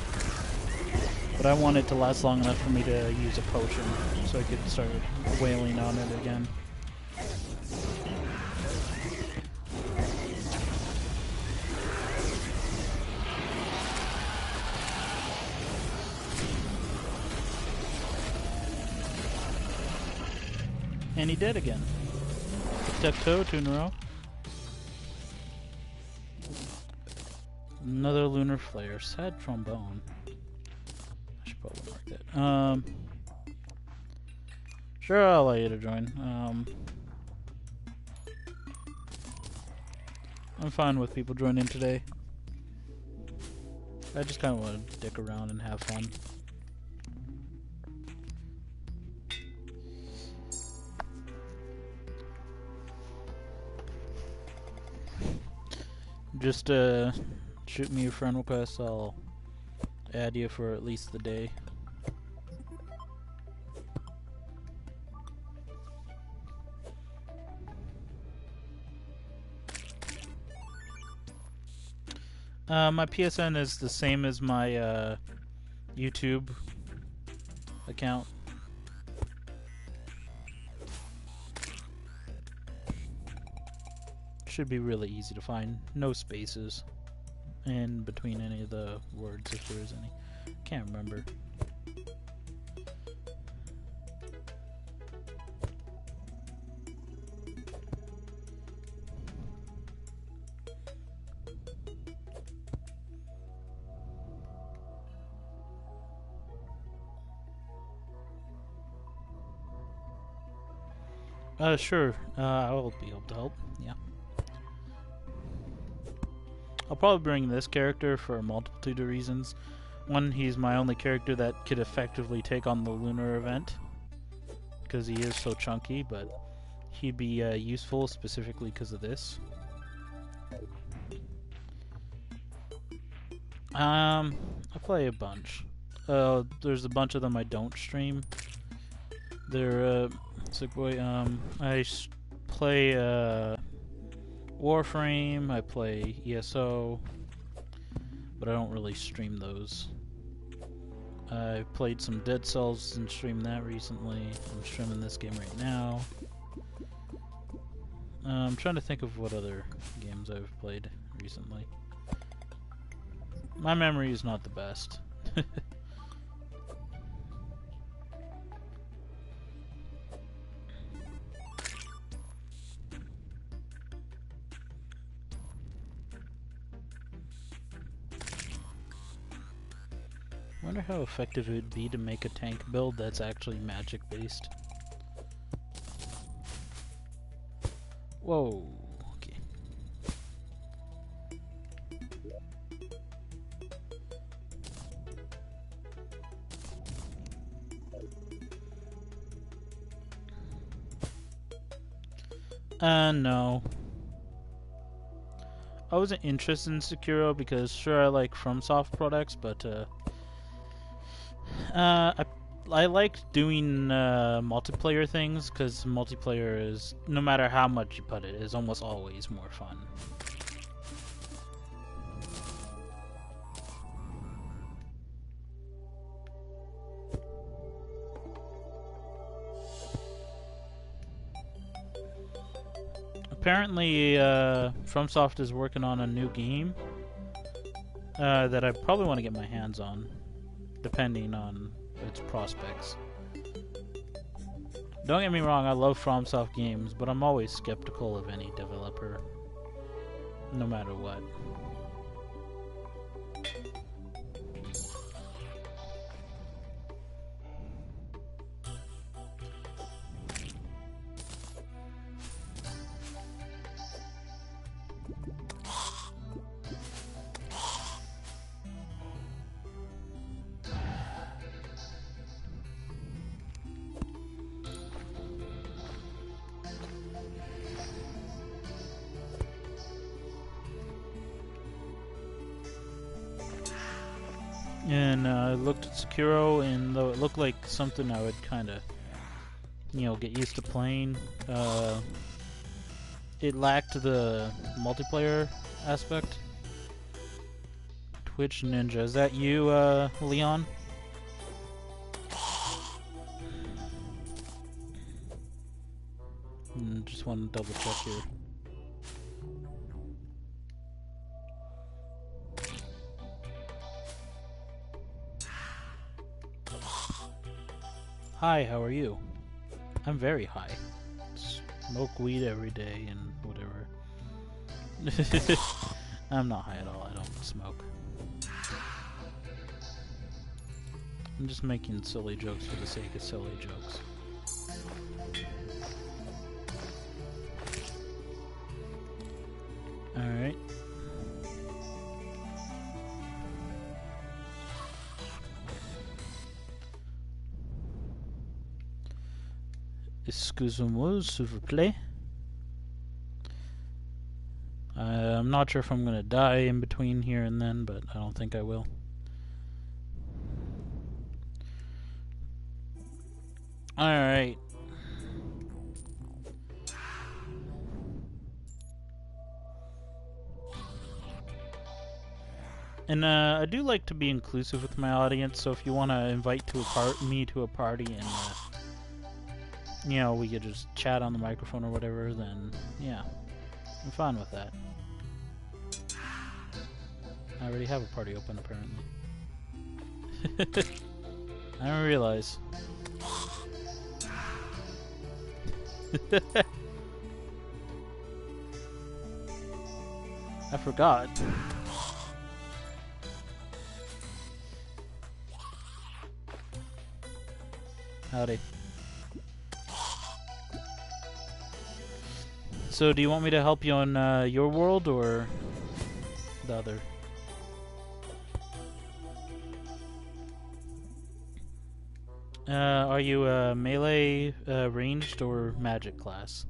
But I want it to last long enough for me to use a potion so I could start wailing on it again. And he did again. Tic-tac-toe, 2 in a row. Another lunar flare. Sad trombone. I should probably mark that. Sure, I'll allow you to join. I'm fine with people joining today. I just kind of want to dick around and have fun. Just shoot me a friend request. I'll add you for at least the day. My PSN is the same as my YouTube account. Should be really easy to find. No spaces in between any of the words, if there is any. Can't remember. Sure. I will be able to help. Yeah. I'll probably bring this character for a multitude of reasons. One, he's my only character that could effectively take on the lunar event, because he is so chunky, but he'd be useful specifically because of this. I play a bunch. There's a bunch of them I don't stream. They're sick boy. I play Warframe. I play ESO, but I don't really stream those. I played some Dead Cells and streamed that recently. I'm streaming this game right now. I'm trying to think of what other games I've played recently. My memory is not the best. I wonder how effective it would be to make a tank build that's actually magic based. Whoa, okay. No. I wasn't interested in Sekiro because sure I like FromSoft products, but I like doing multiplayer things because multiplayer is, no matter how much you put it, is almost always more fun. Apparently, FromSoft is working on a new game that I probably want to get my hands on, depending on its prospects. Don't get me wrong, I love FromSoft games, but I'm always skeptical of any developer, no matter what. And I looked at Sekiro, and though it looked like something I would kind of, get used to playing, it lacked the multiplayer aspect. Twitch Ninja, is that you, Leon? Just want to double check here. Hi, how are you? I'm very high. Smoke weed every day and whatever. I'm not high at all, I don't smoke. I'm just making silly jokes for the sake of silly jokes. Alright. Excusez-moi, s'il vous plaît. I'm not sure if I'm gonna die in between here and then, but I don't think I will. Alright. And I do like to be inclusive with my audience, so if you want to invite me to a party and you know, we could just chat on the microphone or whatever, then yeah, I'm fine with that. I already have a party open, apparently. I didn't realize. I forgot. Howdy. So, do you want me to help you on your world or the other? Are you a melee, ranged, or magic class?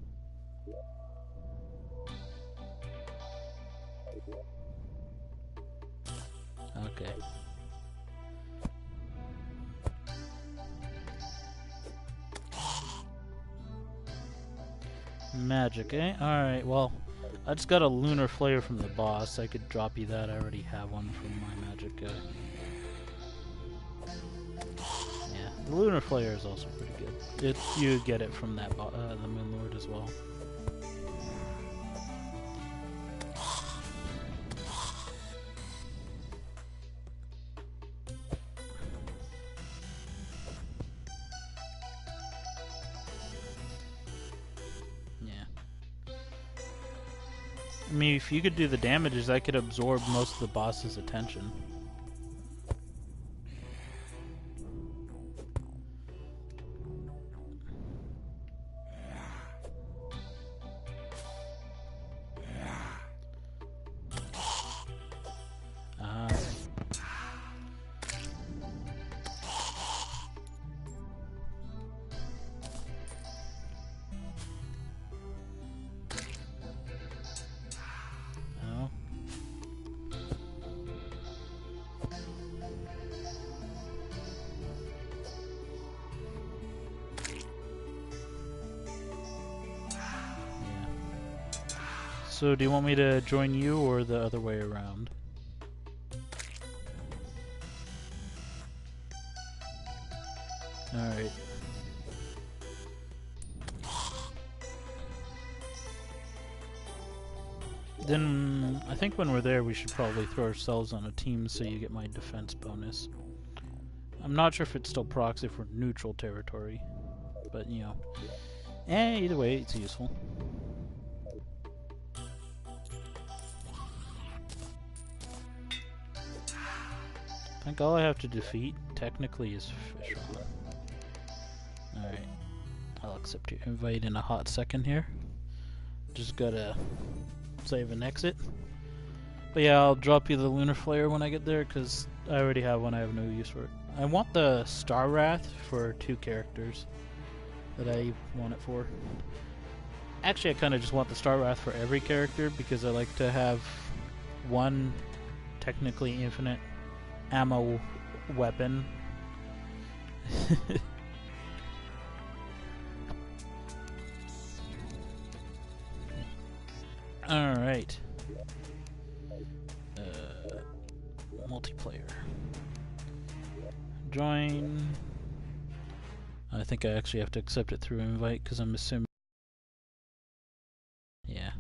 Okay. Magic, eh? Alright, well, I just got a lunar flare from the boss. I could drop you that. I already have one from my magic guy. Yeah, the lunar flare is also pretty good. You get it from that the Moon Lord as well. I mean, if you could do the damages, I could absorb most of the boss's attention. So, do you want me to join you or the other way around? Alright. Then, I think when we're there, we should probably throw ourselves on a team so you get my defense bonus. I'm not sure if it's still proxy for neutral territory, but, you know. Either way, it's useful. I think all I have to defeat, technically, is Fisherman. Alright. I'll accept your invite in a hot second here. Just gotta save and exit. But yeah, I'll drop you the Lunar Flare when I get there, because I already have one, I have no use for it. I want the Star Wrath for 2 characters that I want it for. Actually, I kind of just want the Star Wrath for every character, because I like to have one technically infinite ammo weapon. Alright. Multiplayer. Join. I think I actually have to accept it through invite because I'm assuming. Yeah.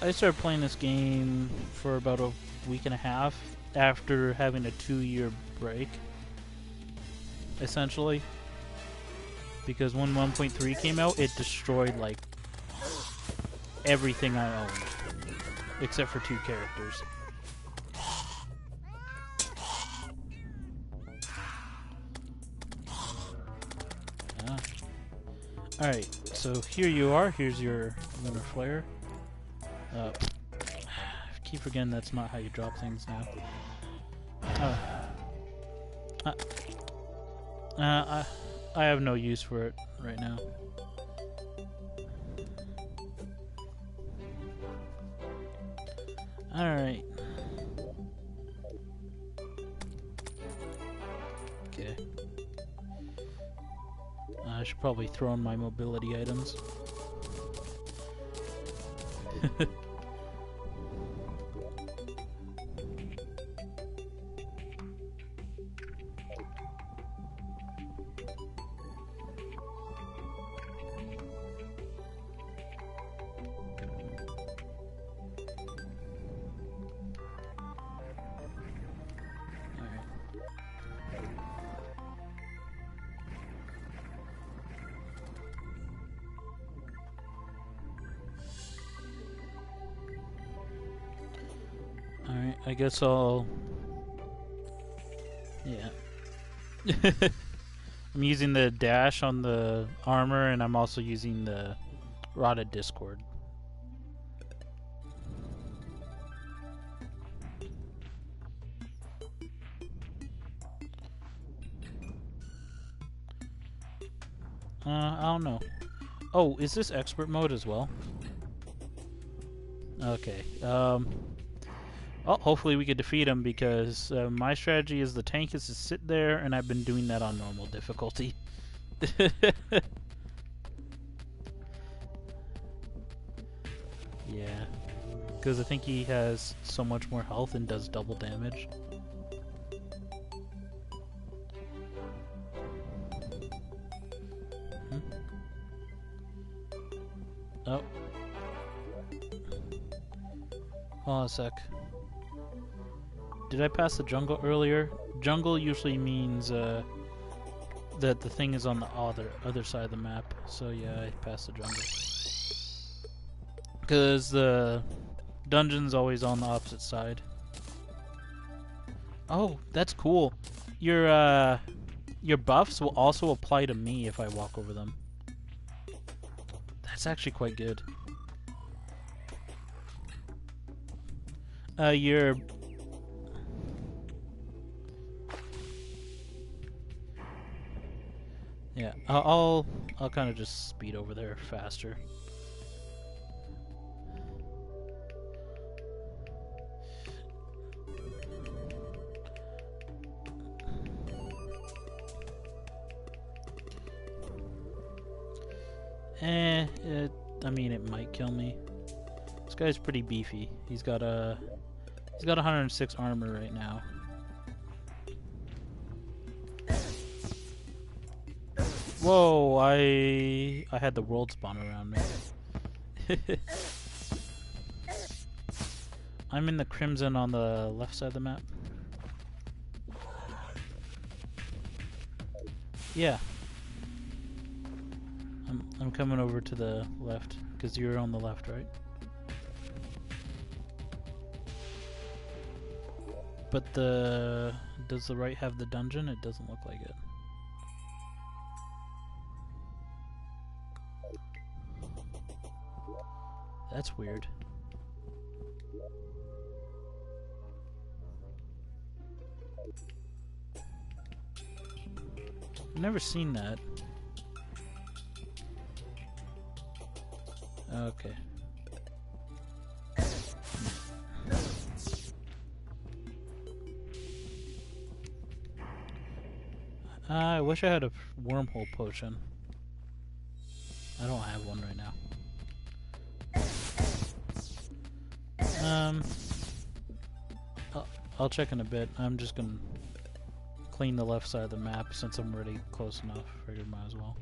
I started playing this game for about a week and a half after having a 2-year break, essentially. Because when 1.3 came out, it destroyed like everything I owned, except for 2 characters. Alright, so here you are. Here's your Lunar Flare. I keep forgetting that's not how you drop things now. I have no use for it right now. Alright. Okay. I should probably throw in my mobility items. Alright, I guess I'll... Yeah. I'm using the dash on the armor, and I'm also using the rotted discord. I don't know. Oh, is this expert mode as well? Okay. Oh, hopefully we could defeat him, because my strategy is the tank is to sit there, and I've been doing that on normal difficulty. Yeah, because I think he has so much more health and does double damage. Oh. Hold on a sec. Did I pass the jungle earlier? Jungle usually means that the thing is on the other side of the map. So yeah, I passed the jungle. Because the dungeon's always on the opposite side. Oh, that's cool. Your buffs will also apply to me if I walk over them. That's actually quite good. Yeah, I'll kind of just speed over there faster. I mean, it might kill me. This guy's pretty beefy. He's got 106 armor right now. Whoa! I had the world spawn around me. I'm in the crimson on the left side of the map. Yeah. I'm coming over to the left, because you're on the left, right? But does the right have the dungeon? It doesn't look like it. That's weird. I've never seen that. Okay. I wish I had a wormhole potion. I don't have one right now. I'll check in a bit. I'm just gonna clean the left side of the map since I'm already close enough. Figured might as well.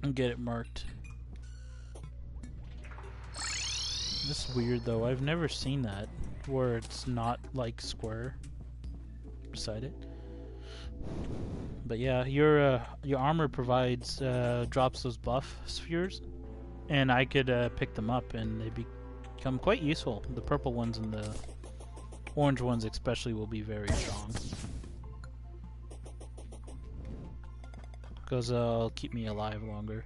And get it marked. This is weird though. I've never seen that where it's not like square beside it. But yeah, your armor provides drops those buff spheres, and I could pick them up, and they become quite useful. The purple ones and the orange ones especially will be very strong, because they'll keep me alive longer.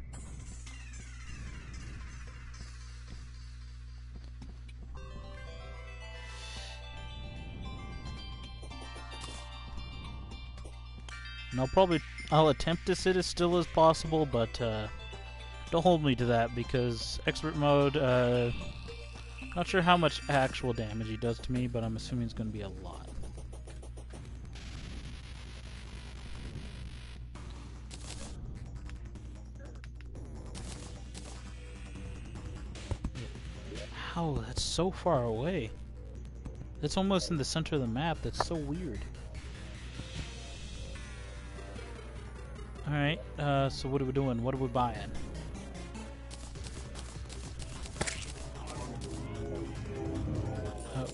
And I'll attempt to sit as still as possible, but don't hold me to that, because expert mode, not sure how much actual damage he does to me, but I'm assuming it's going to be a lot. Wow, that's so far away. It's almost in the center of the map. That's so weird. Alright, so what are we doing? What are we buying? Oh.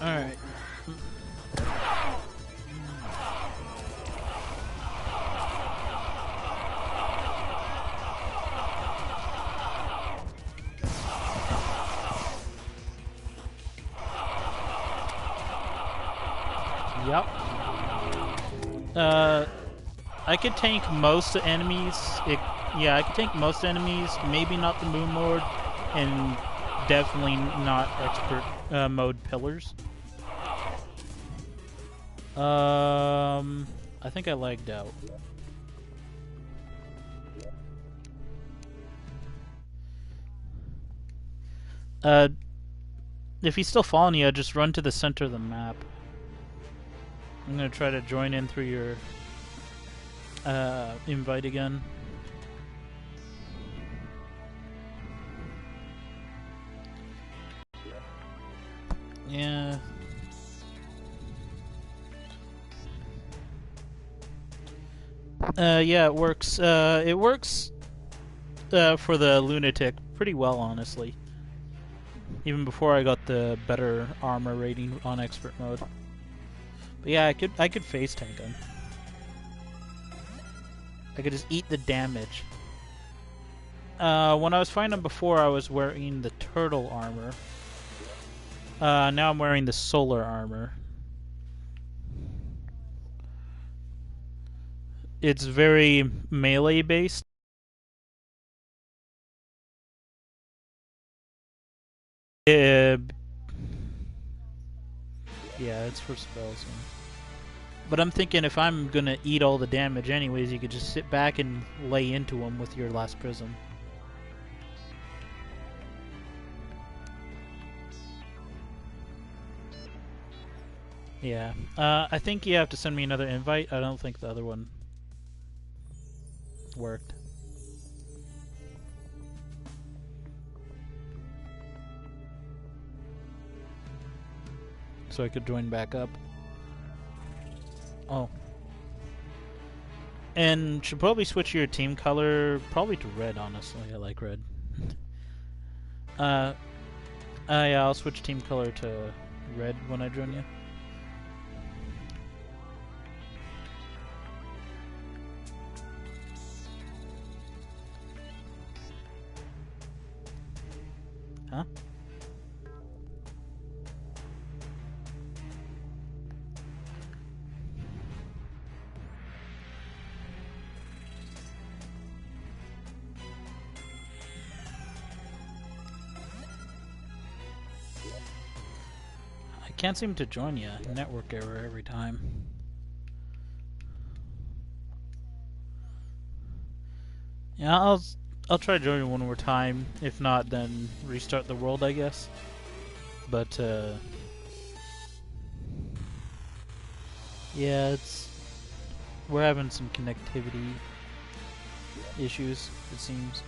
Alright. Yep. I could tank most enemies. Yeah, I could tank most enemies. Maybe not the Moon Lord, and definitely not expert mode pillars. I think I lagged out. If he's still following you, just run to the center of the map. I'm gonna try to join in through your invite again. Yeah. Yeah, it works. It works for the lunatic pretty well, honestly. Even before I got the better armor rating on expert mode. But yeah, I could face tank him. I could just eat the damage. When I was fighting him before, I was wearing the turtle armor. Now I'm wearing the solar armor. It's very melee based. Yeah, it's for spells. But I'm thinking if I'm gonna eat all the damage anyways, you could just sit back and lay into them with your last prism. Yeah. I think you have to send me another invite. I don't think the other one worked. So I could join back up. Oh. And should probably switch your team color probably to red, honestly. I like red. Yeah, I'll switch team color to red when I join you. Huh? I can't seem to join you. Network error every time. Yeah, I'll try to join you one more time. If not, then restart the world, I guess. But yeah, we're having some connectivity issues, it seems.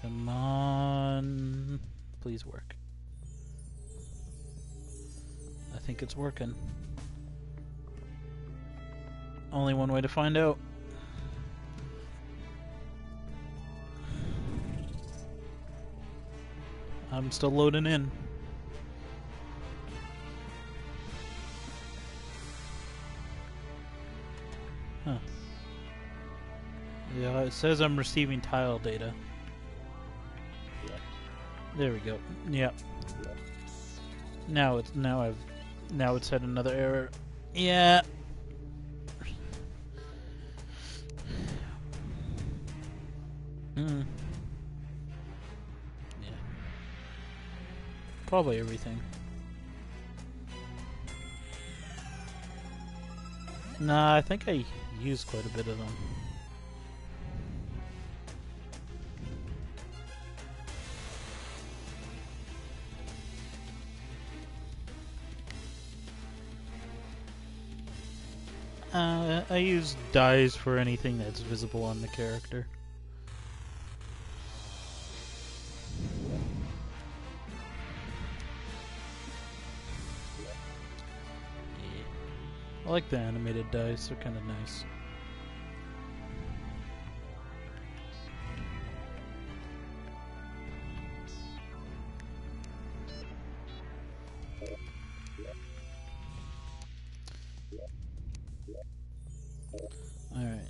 Come on, please work. I think it's working. Only one way to find out. I'm still loading in. Huh. Yeah, it says I'm receiving tile data. There we go. Yep. Now it's had another error. Yeah. Yeah. Probably everything. Nah, I think I used quite a bit of them. I use dyes for anything that's visible on the character. I like the animated dyes, they're kind of nice. Alright.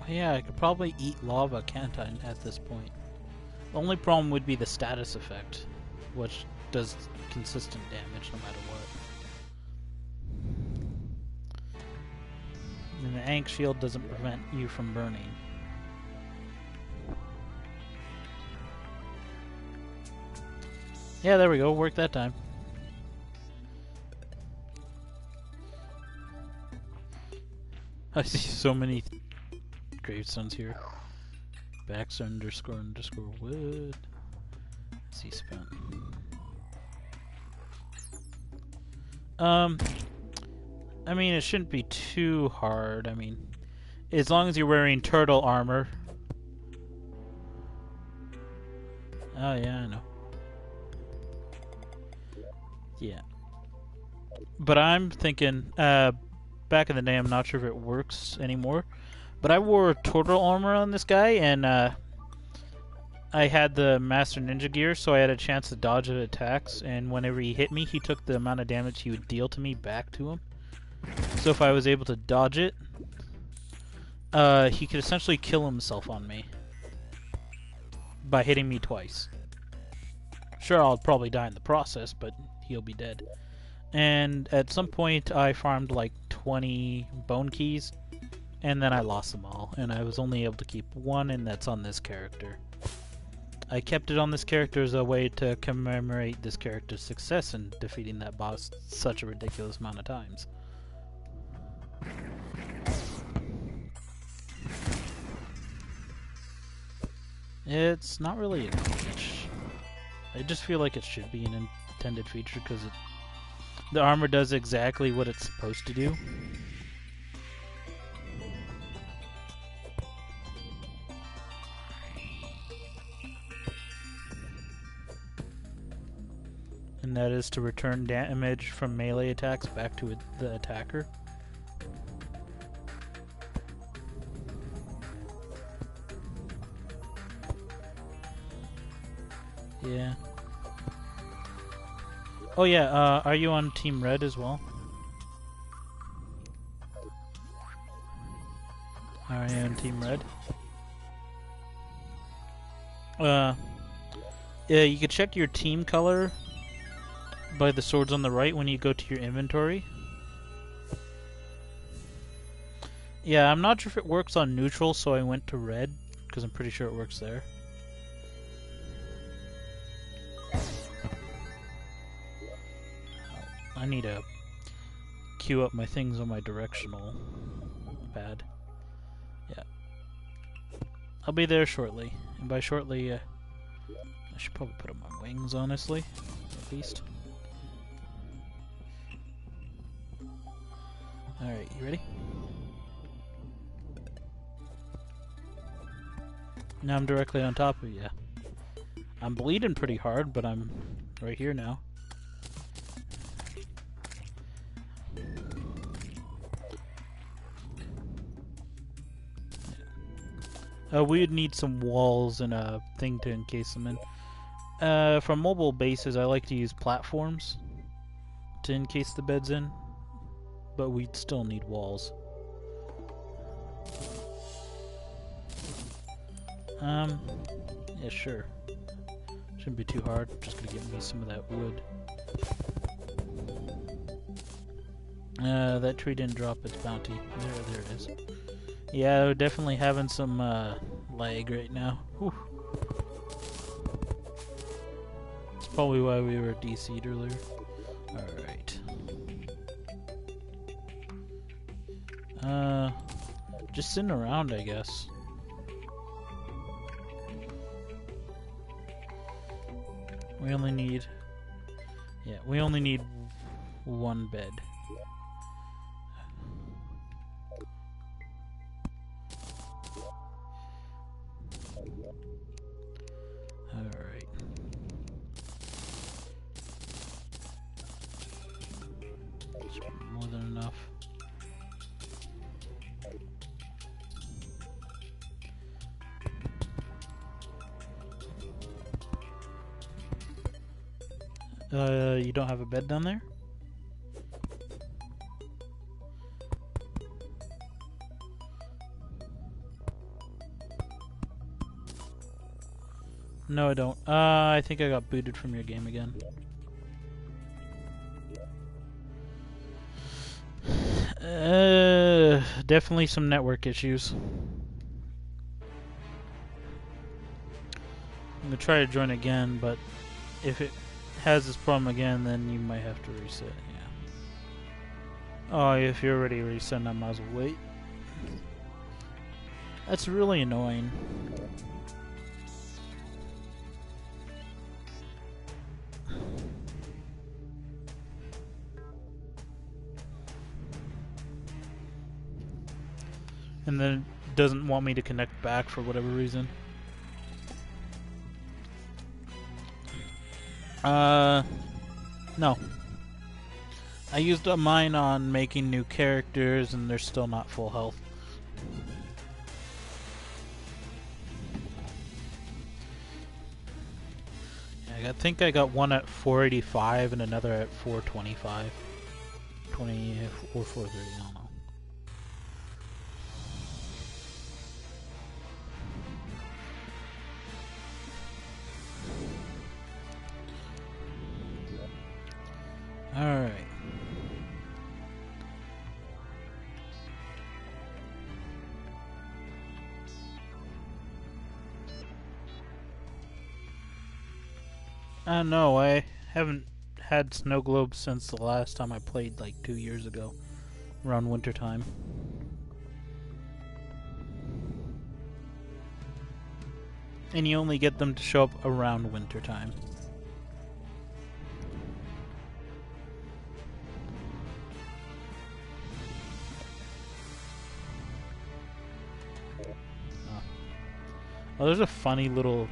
Oh yeah, I could probably eat lava, can't I, at this point? The only problem would be the status effect, which does consistent damage no matter what. And the Ankh shield doesn't prevent you from burning. Yeah, there we go, worked that time. I see so many gravestones here. Backs underscore wood. See spent. I mean, it shouldn't be too hard. I mean, as long as you're wearing turtle armor. Oh yeah, I know. Yeah. But I'm thinking, back in the day, I'm not sure if it works anymore, but I wore turtle armor on this guy, and I had the Master Ninja gear, so I had a chance to dodge the attacks, and whenever he hit me, he took the amount of damage he would deal to me back to him. So if I was able to dodge it, he could essentially kill himself on me by hitting me twice. Sure, I'll probably die in the process, but he'll be dead. And at some point, I farmed like 20 bone keys, and then I lost them all, and I was only able to keep one, and that's on this character. I kept it on this character as a way to commemorate this character's success in defeating that boss such a ridiculous amount of times. It's not really a glitch. I just feel like it should be an intended feature because the armor does exactly what it's supposed to do. And that is to return damage from melee attacks back to the attacker. Yeah. Oh yeah, are you on Team Red as well? Are you on Team Red? Yeah, you can check your team color by the swords on the right when you go to your inventory. Yeah, I'm not sure if it works on neutral, so I went to red, because I'm pretty sure it works there. I need to queue up my things on my directional pad. Yeah. I'll be there shortly. And by shortly, I should probably put up my wings, honestly. At least. Alright, you ready? Now I'm directly on top of you. I'm bleeding pretty hard, but I'm right here now. We would need some walls and a thing to encase them in. For mobile bases, I like to use platforms to encase the beds in, but we'd still need walls. Yeah, sure. Shouldn't be too hard. Just gonna get me some of that wood. That tree didn't drop its bounty. There it is. Yeah, we're definitely having some lag right now. Whew. That's probably why we were DC'd earlier. Alright. Just sitting around, I guess. we only need... Yeah, we only need one bed. Alright. That's more than enough. You don't have a bed down there? No, I don't. I think I got booted from your game again. Definitely some network issues. I'm gonna try to join again, but if it has this problem again, then you might have to reset, yeah. Oh, if you're already reset, I might as well wait. That's really annoying. And then it doesn't want me to connect back for whatever reason. No. I used mine on making new characters and they're still not full health. Yeah, I think I got one at 485 and another at 425. 20 or 430, I don't know. Alright. No, I haven't had snow globes since the last time I played, like 2 years ago, around wintertime. And you only get them to show up around wintertime. Oh, there's a funny little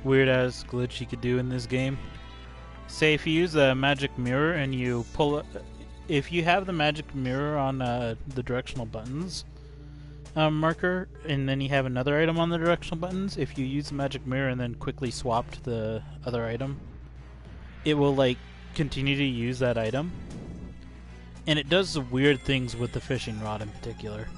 weird-ass glitch you could do in this game. Say if you use a magic mirror and you pull it... If you have the magic mirror on the directional buttons marker, and then you have another item on the directional buttons, if you use the magic mirror and then quickly swap to the other item, it will, like, continue to use that item. And it does the weird things with the fishing rod in particular.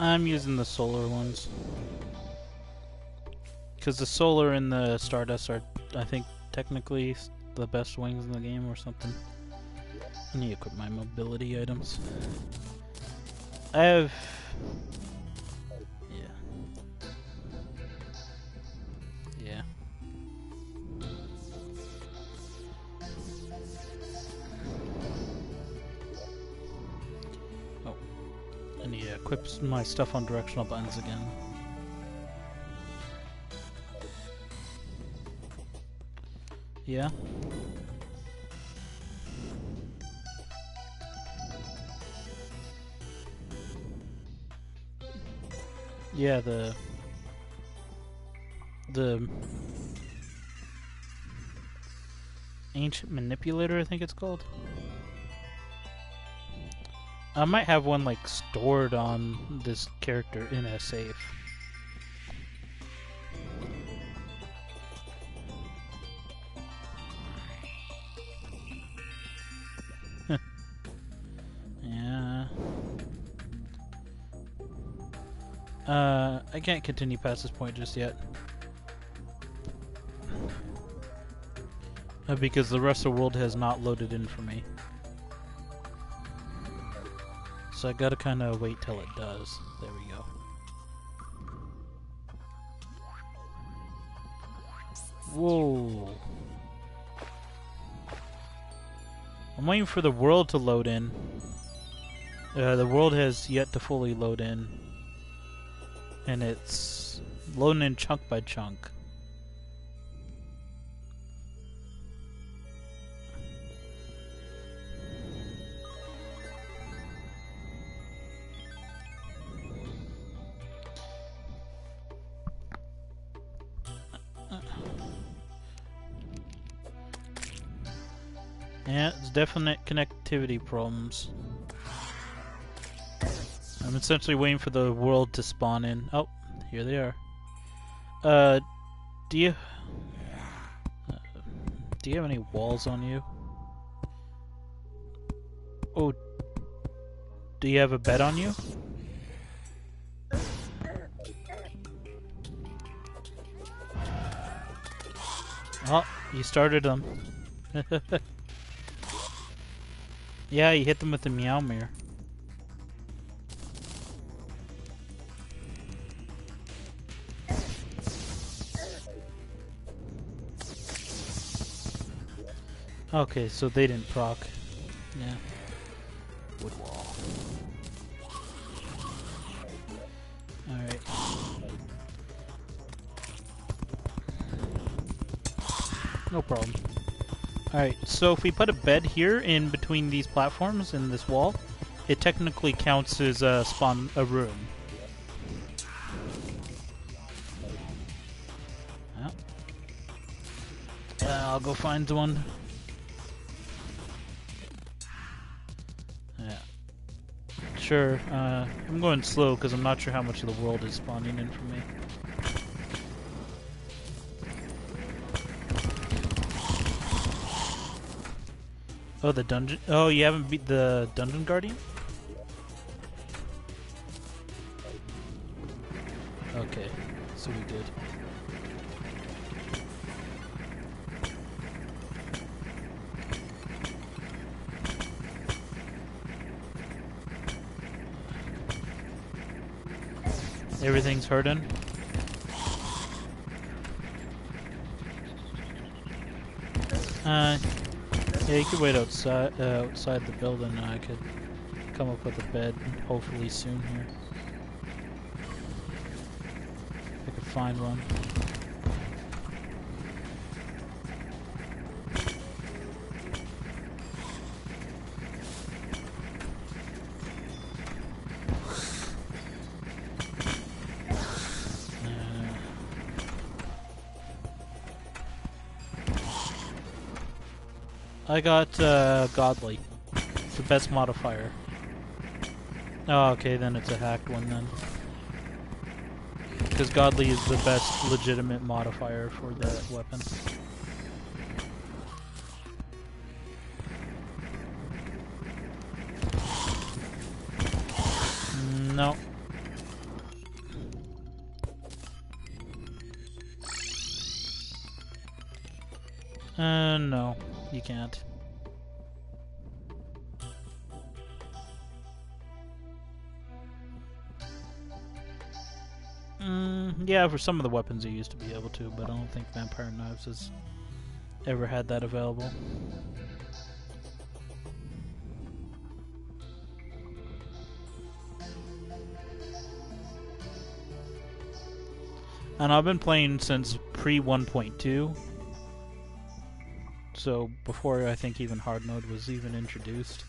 I'm using the solar ones. Because the solar and the Stardust are, I think, technically the best wings in the game or something. I need to equip my mobility items. I have... Yeah. Yeah. I need to equip my stuff on directional buttons again. Yeah. Yeah, the Ancient Manipulator, I think it's called. I might have one, like, stored on this character in a safe. Yeah. I can't continue past this point just yet. Because the rest of the world has not loaded in for me. So I gotta kinda wait till it does. There we go. Whoa. I'm waiting for the world to load in. The world has yet to fully load in. And it's loading in chunk by chunk. Yeah, it's definite connectivity problems. I'm essentially waiting for the world to spawn in. Oh, here they are. Do you have any walls on you? Oh, do you have a bed on you? Oh, you started them. Yeah, you hit them with the meow mirror. Okay, so they didn't proc. Yeah. Wood wall. Alright. No problem. Alright, so if we put a bed here in between these platforms in this wall, it technically counts as a room. Yeah. I'll go find one. Yeah. Sure, I'm going slow because I'm not sure how much of the world is spawning in for me. Oh, the dungeon. Oh, you haven't beat the dungeon guardian? Okay, so we good. Everything's hurting. Yeah, you could wait outside the building, and I could come up with a bed hopefully soon here. If I could find one. I got Godly. It's the best modifier. Oh, okay, then it's a hacked one then. Because Godly is the best legitimate modifier for that weapon. No. No, you can't. Yeah, for some of the weapons you used to be able to, but I don't think Vampire Knives has ever had that available. And I've been playing since pre-1.2. So before I think even hard mode was even introduced.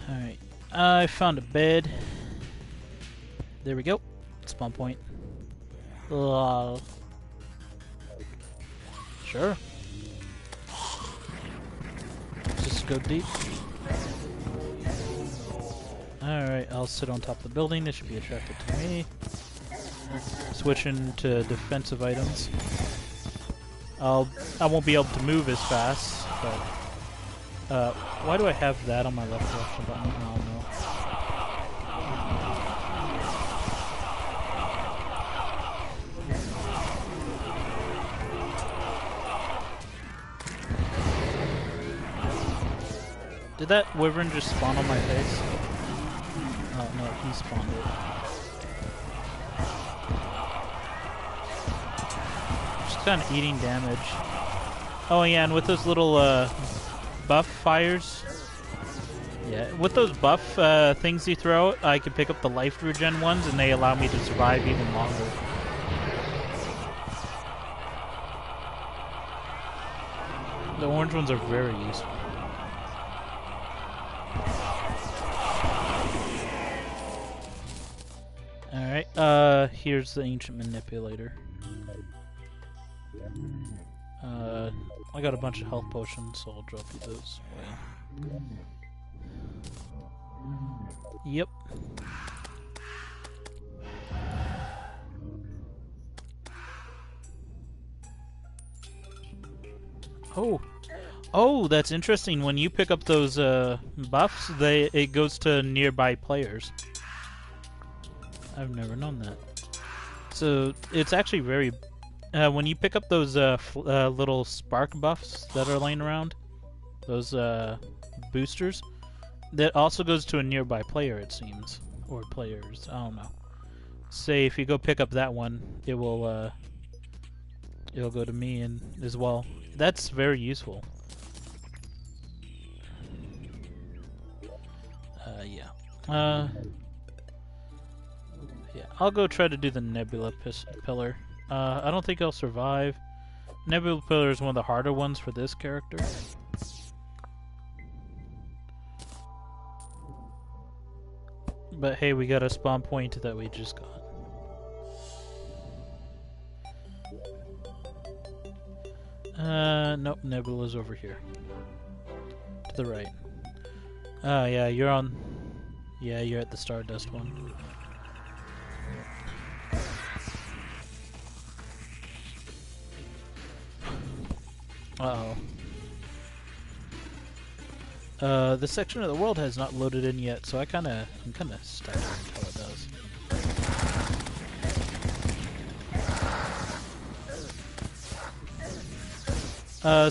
Alright, I found a bed. There we go. Spawn point. Sure. Just go deep. Alright, I'll sit on top of the building. It should be attracted to me. Switching to defensive items. I won't be able to move as fast, but why do I have that on my left button? I don't know. Did that wyvern just spawn on my face? Oh no, he spawned it. Just kind of eating damage. Oh yeah, and with those little buff fires. Yeah, with those buff things you throw, I can pick up the life regen ones, and they allow me to survive even longer. The orange ones are very useful. Alright, here's the ancient manipulator. I got a bunch of health potions, so I'll drop you those. Yep. Oh, that's interesting. When you pick up those buffs, it goes to nearby players. I've never known that. So it's actually very. When you pick up those little spark buffs that are laying around, those boosters, that also goes to a nearby player, it seems, or players. I don't know. Say if you go pick up that one, it'll go to me and as well. That's very useful. Yeah. Yeah, I'll go try to do the Nebula Pillar. I don't think I'll survive. Nebula Pillar is one of the harder ones for this character. But hey, we got a spawn point that we just got. Nope, Nebula's over here. To the right. Oh, yeah, you're on... Yeah, you're at the Stardust one. Uh-oh. The section of the world has not loaded in yet, so I'm kinda stuck until it does.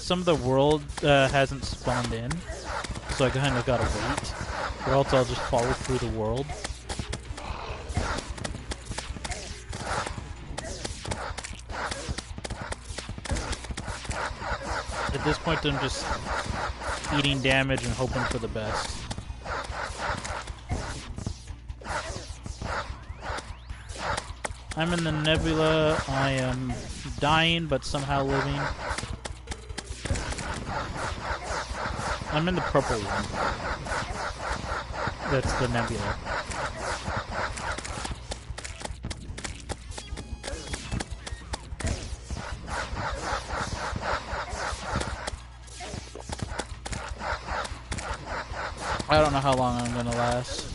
Some of the world hasn't spawned in, so I kinda gotta wait, or else I'll just follow through the world. At this point, I'm just eating damage and hoping for the best. I'm in the nebula. I am dying, but somehow living. I'm in the purple one. That's the nebula. I don't know how long I'm gonna last.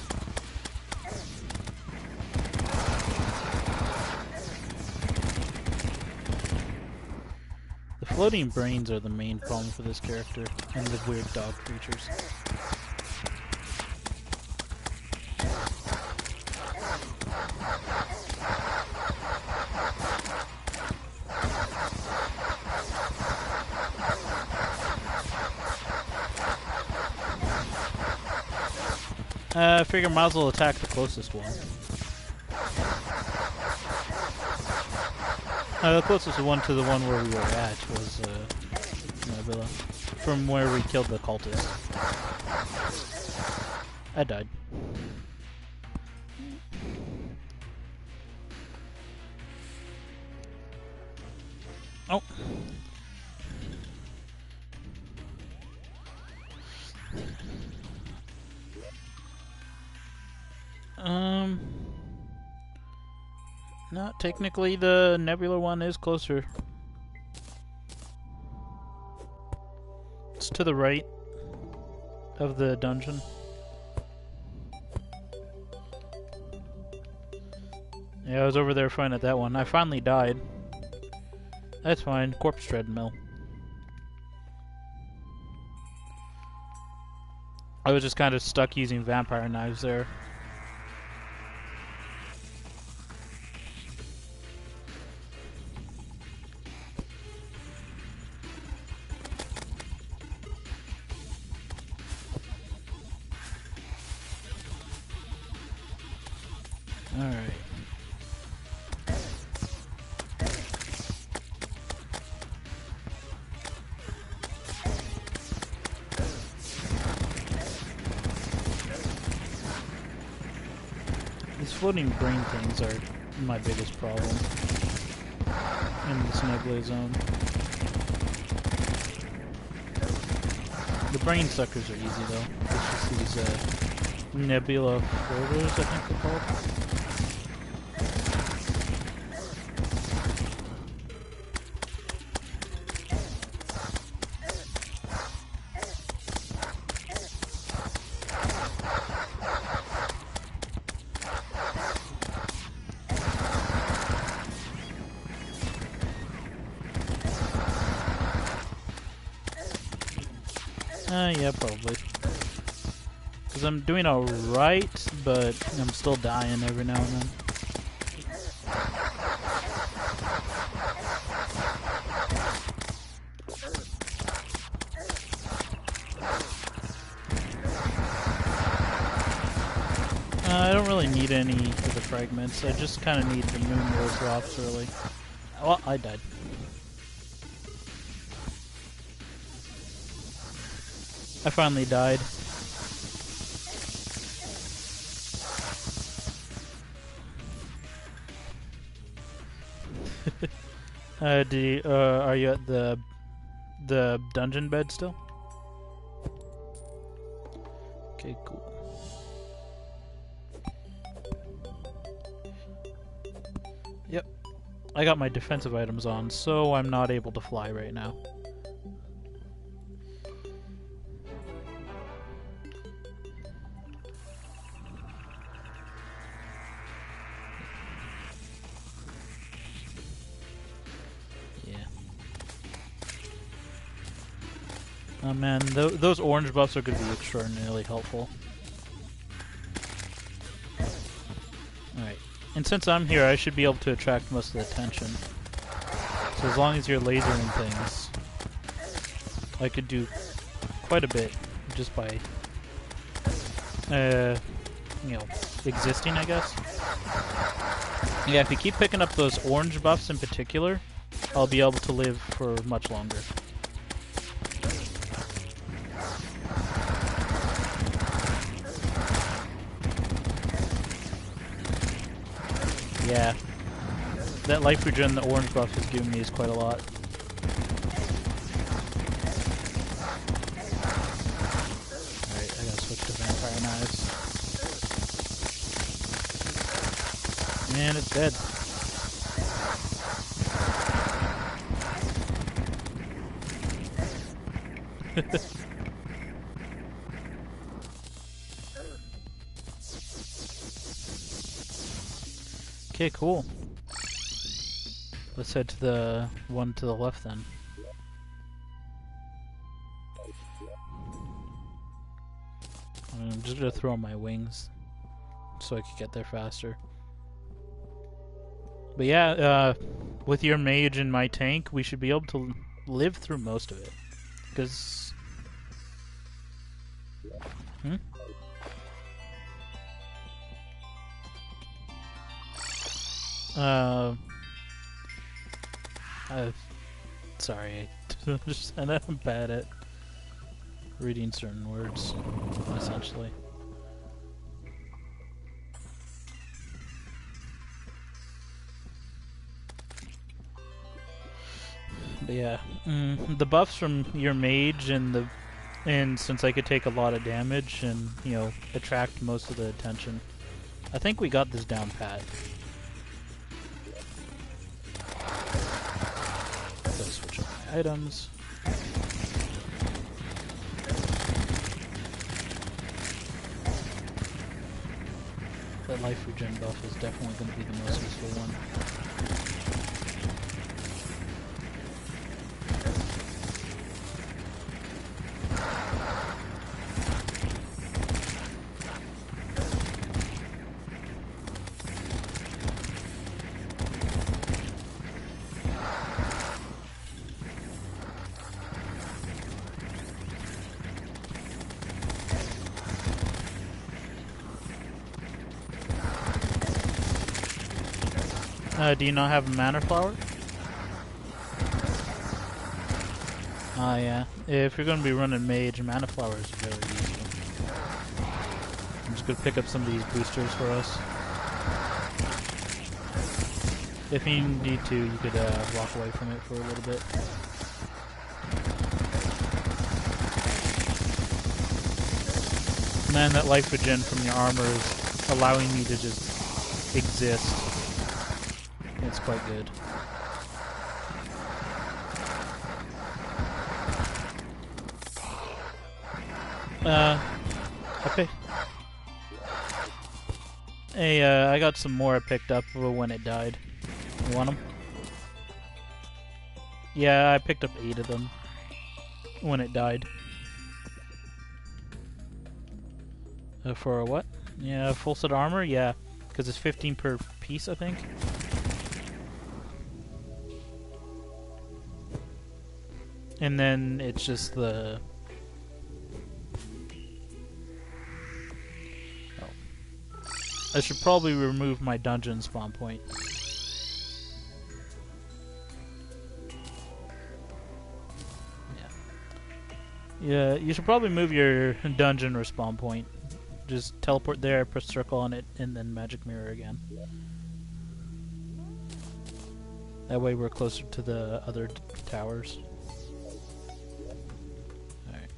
The floating brains are the main problem for this character, and the weird dog creatures. I figure might as well attack the closest one. The closest one to the one where we were at was Nebula, from where we killed the cultist. I died. Oh. No, technically the Nebula one is closer. It's to the right of the dungeon. Yeah, I was over there fighting at that one. I finally died. That's fine. Corpse treadmill. I was just kind of stuck using vampire knives there. exploding brain things are my biggest problem in this nebula zone. The brain suckers are easy though. It's just these nebula floaters, I think they're called. Yeah, probably. Because I'm doing alright, but I'm still dying every now and then. I don't really need any of the fragments. I just kind of need the moon world drops, really. Well, I died. I finally died. Are you at the dungeon bed still? Okay, cool. Yep. I got my defensive items on, so I'm not able to fly right now. Oh man, those orange buffs are going to be extraordinarily helpful. Alright, and since I'm here, I should be able to attract most of the attention. So as long as you're lasering things, I could do quite a bit just by, you know, existing, I guess. Yeah, if you keep picking up those orange buffs in particular, I'll be able to live for much longer. Yeah, that life regen the orange buff has given me is quite a lot. Alright, I gotta switch to vampire knives. Man, it's dead. Okay, cool. Let's head to the one to the left then. I'm just gonna throw on my wings so I can get there faster. But yeah, with your mage and my tank, we should be able to live through most of it. Because... sorry, I know I'm bad at reading certain words, essentially. But yeah, the buffs from your mage and since I could take a lot of damage and, you know, attract most of the attention, I think we got this down pat. Let's switch up my items. That life regen buff is definitely going to be the most useful one. Do you not have a mana flower? Ah, yeah. If you're going to be running mage, mana flower is very useful. I'm just going to pick up some of these boosters for us. If you need to, you could walk away from it for a little bit. Man, that life regen from your armor is allowing me to just exist. It's quite good. Okay. Hey, I got some more I picked up when it died. You want them? Yeah, I picked up 8 of them when it died. For what? Yeah, full set armor? Yeah, because it's 15 per piece, I think. And then it's just the... I should probably remove my dungeon spawn point. Yeah, you should probably move your dungeon respawn point. Just teleport there, press circle on it, and then magic mirror again. That way we're closer to the other towers. Alright.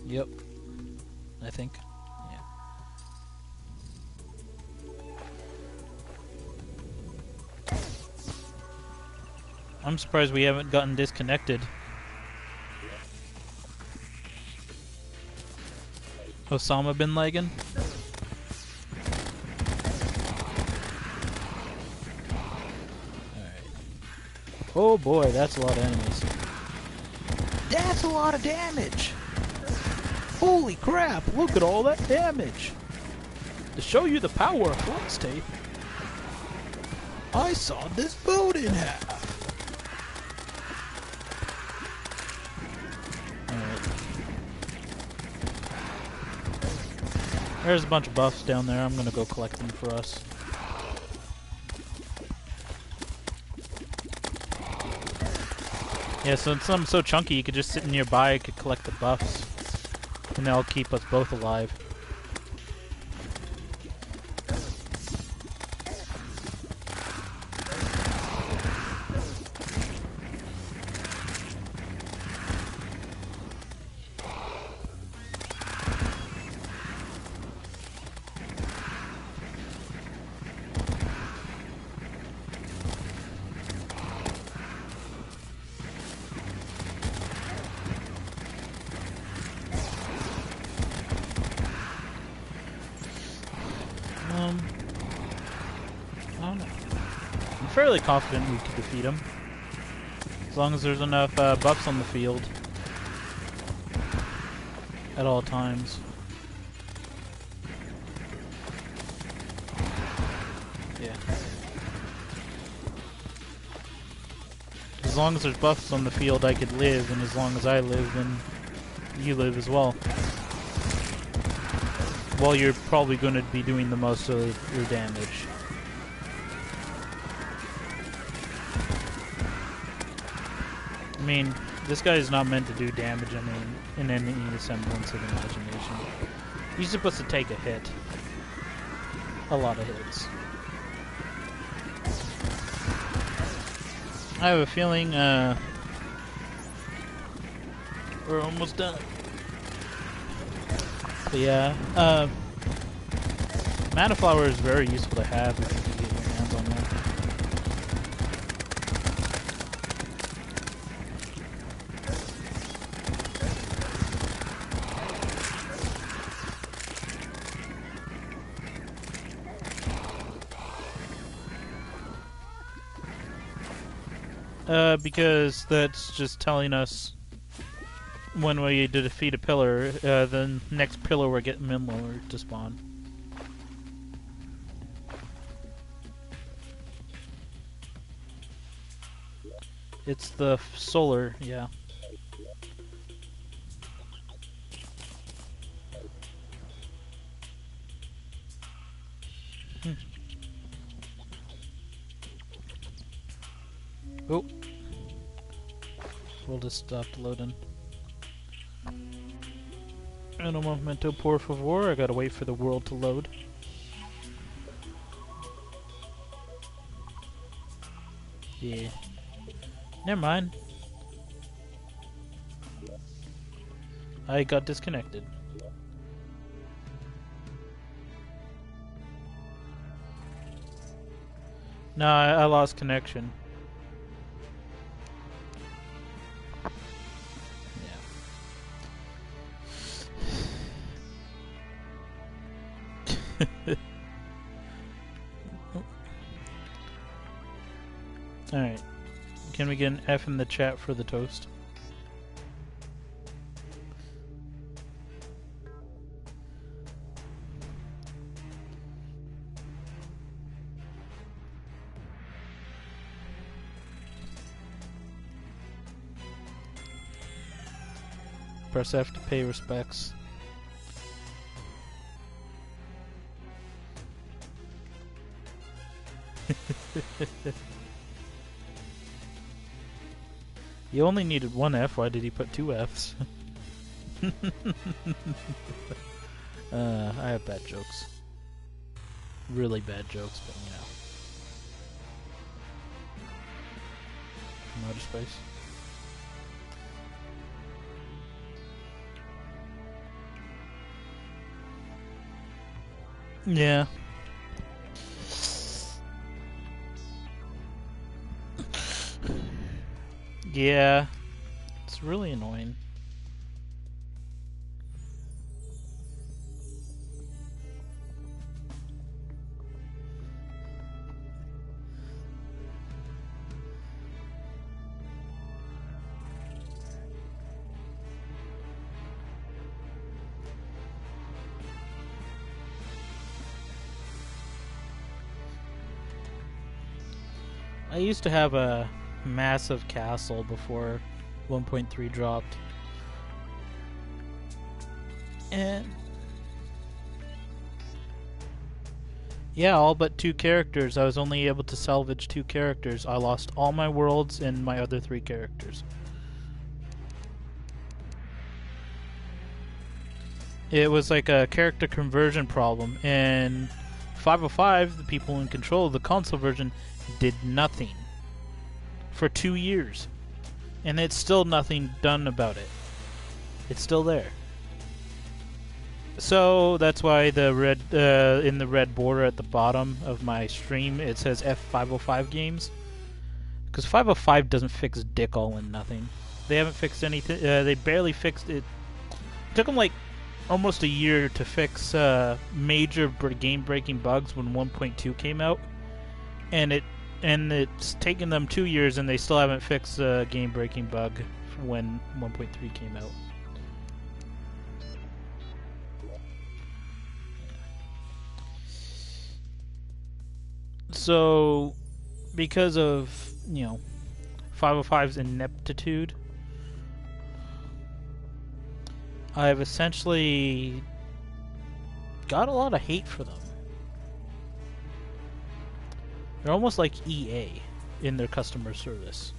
Yep. I think. Yeah. I'm surprised we haven't gotten disconnected. Osama bin Laden? Alright. Oh boy, that's a lot of enemies. That's a lot of damage! Holy crap, look at all that damage! To show you the power of flux tape, I sawed this boat in half! There's a bunch of buffs down there. I'm gonna go collect them for us. Yeah, so since I'm so chunky, you could just sit nearby, I could collect the buffs. And that'll keep us both alive. I don't know. I'm fairly confident we could defeat him. As long as there's enough buffs on the field. At all times. Yeah. As long as there's buffs on the field, I could live, and as long as I live, then you live as well. Well, you're probably going to be doing the most of your damage. I mean, this guy is not meant to do damage, I mean, in any semblance of imagination. He's supposed to take a hit. A lot of hits. I have a feeling, we're almost done. But yeah, Mana Flower is very useful to have if you can get your hands on that. Because that's just telling us when we defeat a pillar, the next pillar will get Mimler to spawn. It's the solar, yeah. Oh. We'll just stop loading. En un momento, por favor. I gotta wait for the world to load. Yeah. Never mind. I got disconnected. No, I lost connection. Yeah. Alright. Can we get an F in the chat for the toast? Press F to pay respects. You only needed one F, why did he put two Fs? I have bad jokes. Really bad jokes, but you know. Outer space. Yeah. Yeah. It's really annoying. I used to have a massive castle before 1.3 dropped. And yeah, all but 2 characters. I was only able to salvage 2 characters. I lost all my worlds and my other 3 characters. It was like a character conversion problem. And 505, the people in control of the console version, did nothing for 2 years. And it's still nothing done about it. It's still there. So that's why the red in the red border at the bottom of my stream it says F505 games, because 505 doesn't fix dick all and nothing. They haven't fixed anything. They barely fixed it. It took them like almost a year to fix major game-breaking bugs when 1.2 came out, and it's taken them 2 years and they still haven't fixed a game-breaking bug when 1.3 came out. So, because of, 505's ineptitude, I've essentially got a lot of hate for them. They're almost like EA in their customer service.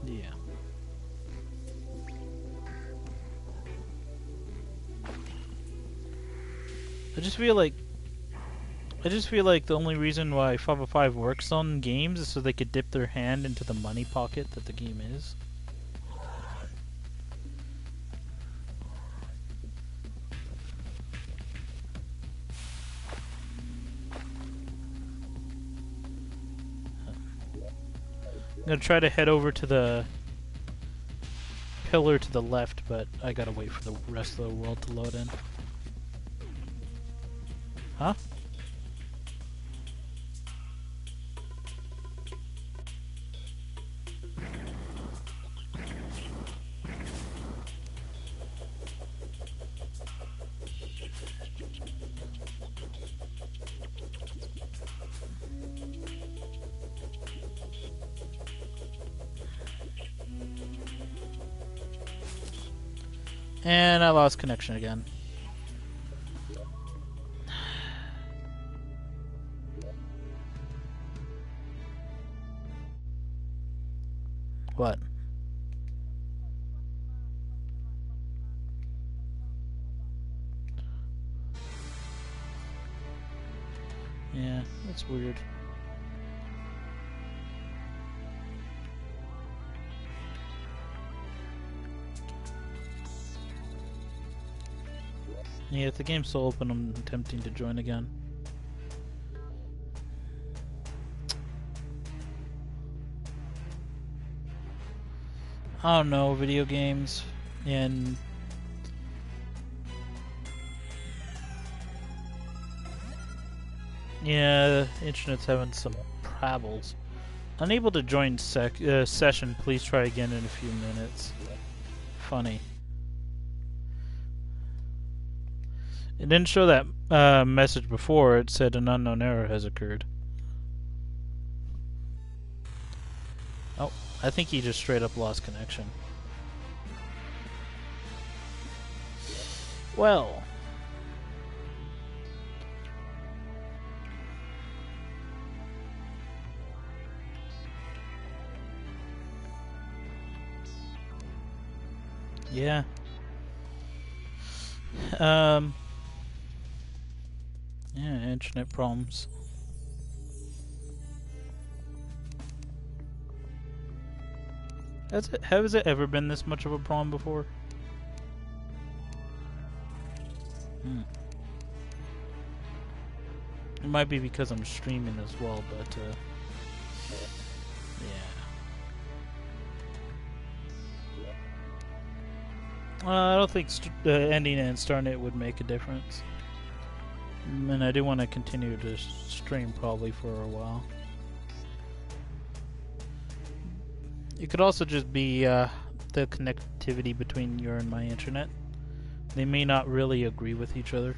Yeah. I just feel like the only reason why 505 works on games is so they could dip their hand into the money pocket that the game is. I'm gonna try to head over to the pillar to the left, but I gotta wait for the rest of the world to load in. Huh? And I lost connection again. What? Yeah, that's weird. Yeah, if the game's still open, I'm attempting to join again. I don't know, video games and yeah, internet's having some troubles. Unable to join session. Please try again in a few minutes. Funny. It didn't show that message before. It said an unknown error has occurred. Oh, I think he just straight up lost connection. Well. Yeah. Yeah, internet problems. Has it ever been this much of a problem before? It might be because I'm streaming as well, but yeah. I don't think ending and starting it would make a difference. And I do want to continue to stream probably for a while. It could also just be the connectivity between your and my internet. They may not really agree with each other.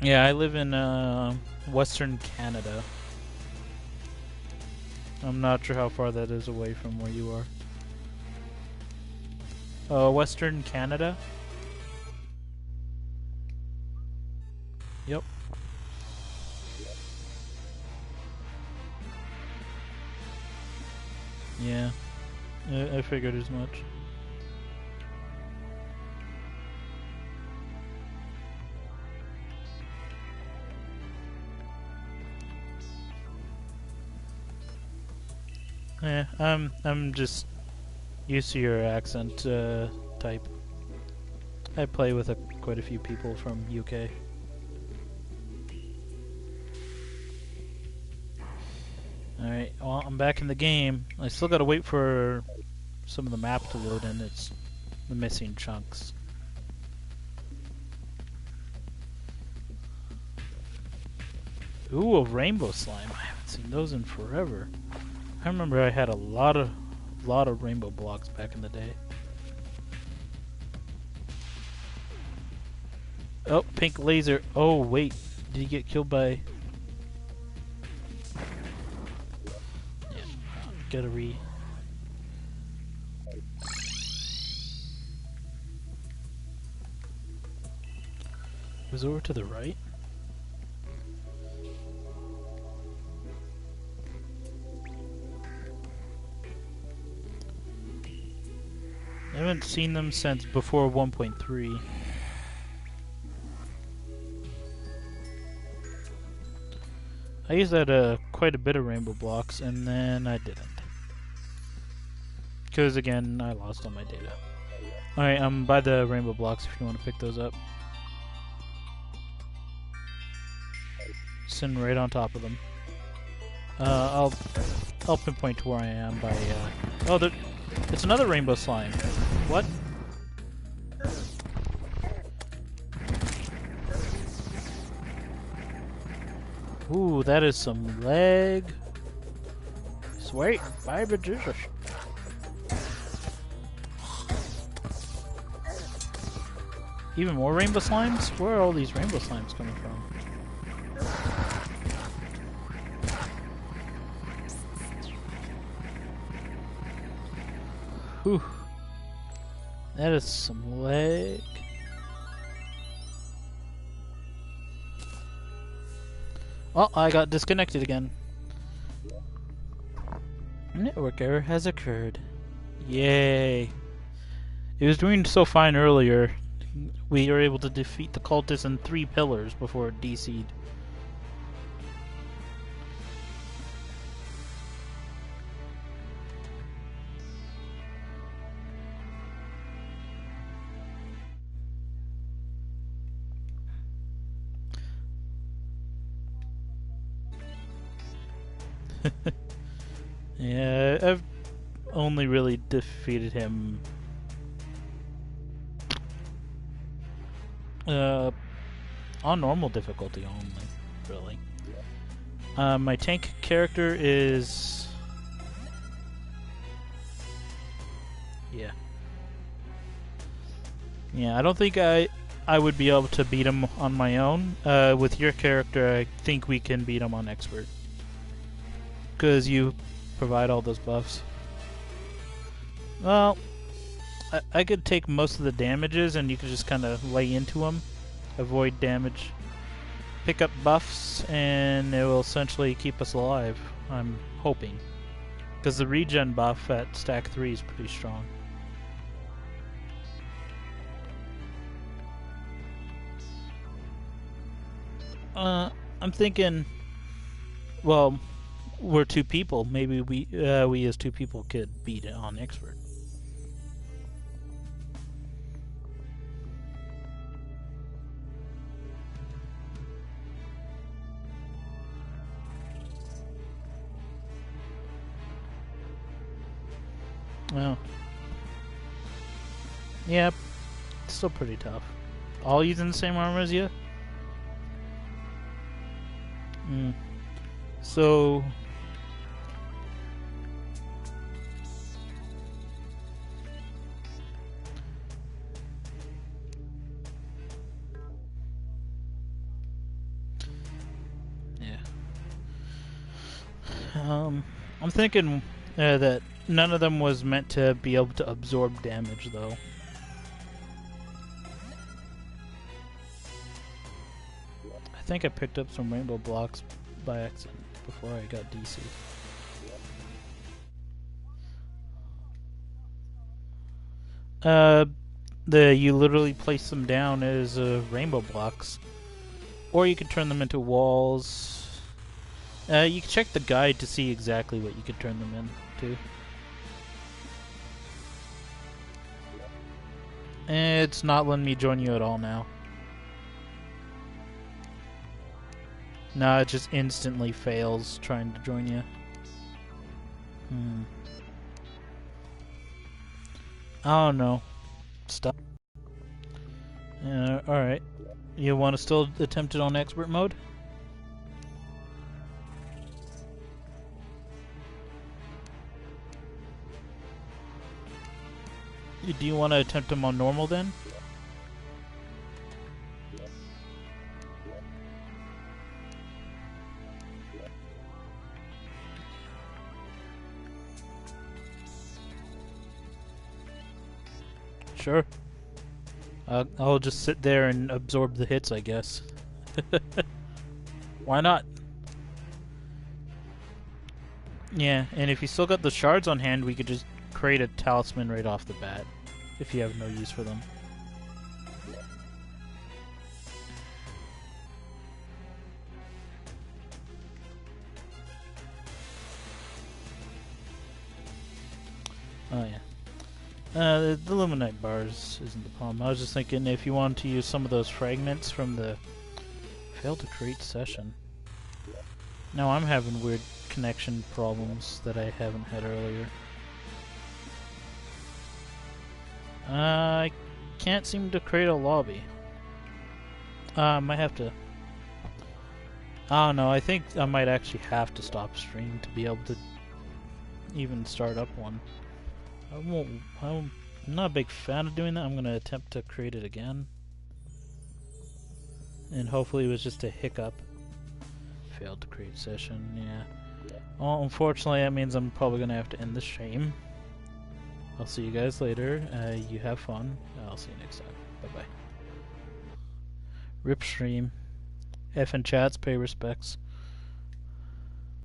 Yeah, I live in Western Canada. I'm not sure how far that is away from where you are. Western Canada? Yep. Yeah. I figured as much. Yeah, I'm just used to your accent type. I play with quite a few people from UK. Alright, well, I'm back in the game. I still gotta wait for some of the map to load in. It's the missing chunks. Ooh, a rainbow slime. I haven't seen those in forever. I remember I had a lot of rainbow blocks back in the day. Oh, pink laser. Oh, wait. Did he get killed by... Yeah, gotta re... It was over to the right? I haven't seen them since before 1.3. I used that quite a bit of rainbow blocks, and then I didn't. Because again, I lost all my data. Alright, by the rainbow blocks if you want to pick those up. Sitting right on top of them. I'll pinpoint to where I am by oh, it's another rainbow slime. What? Ooh, that is some leg. Sweet, baby Jesus. Even more rainbow slimes? Where are all these rainbow slimes coming from? Whew. That is some leg. Oh, I got disconnected again. Network error has occurred. Yay. It was doing so fine earlier. We were able to defeat the cultists in 3 pillars before it DC'd. Yeah, I've only really defeated him on normal difficulty only, really. My tank character is... Yeah, I don't think I would be able to beat him on my own. With your character, I think we can beat him on expert. Because you provide all those buffs. Well, I could take most of the damages and you could just kind of lay into them, avoid damage, pick up buffs, and it will essentially keep us alive, I'm hoping. Because the regen buff at stack 3 is pretty strong. I'm thinking, well, we're 2 people. Maybe we as 2 people could beat it on expert. Well, yeah, it's still pretty tough. All using the same armor as you? So... yeah. I'm thinking that none of them was meant to be able to absorb damage, though. I think I picked up some rainbow blocks by accident before I got DC. You literally place them down as rainbow blocks, or you could turn them into walls. You can check the guide to see exactly what you could turn them into. It's not letting me join you at all now. No, it just instantly fails trying to join you. I don't know. Stop. Alright. You want to still attempt it on expert mode? Do you want to attempt them on normal then? Sure. I'll just sit there and absorb the hits, I guess. Why not? Yeah, and if you still got the shards on hand, we could just create a talisman right off the bat, if you have no use for them. Oh yeah. The Luminite bars isn't the problem. I was just thinking if you wanted to use some of those fragments from the failed to create session. Now I'm having weird connection problems that I haven't had earlier. I can't seem to create a lobby. I might have to... I don't know, I think I might actually have to stop stream to be able to even start up one. I'm not a big fan of doing that. I'm going to attempt to create it again. And hopefully it was just a hiccup. Failed to create session, yeah. Well, unfortunately that means I'm probably going to have to end the stream. I'll see you guys later. You have fun. I'll see you next time. Bye-bye. Rip stream. F and chats, pay respects.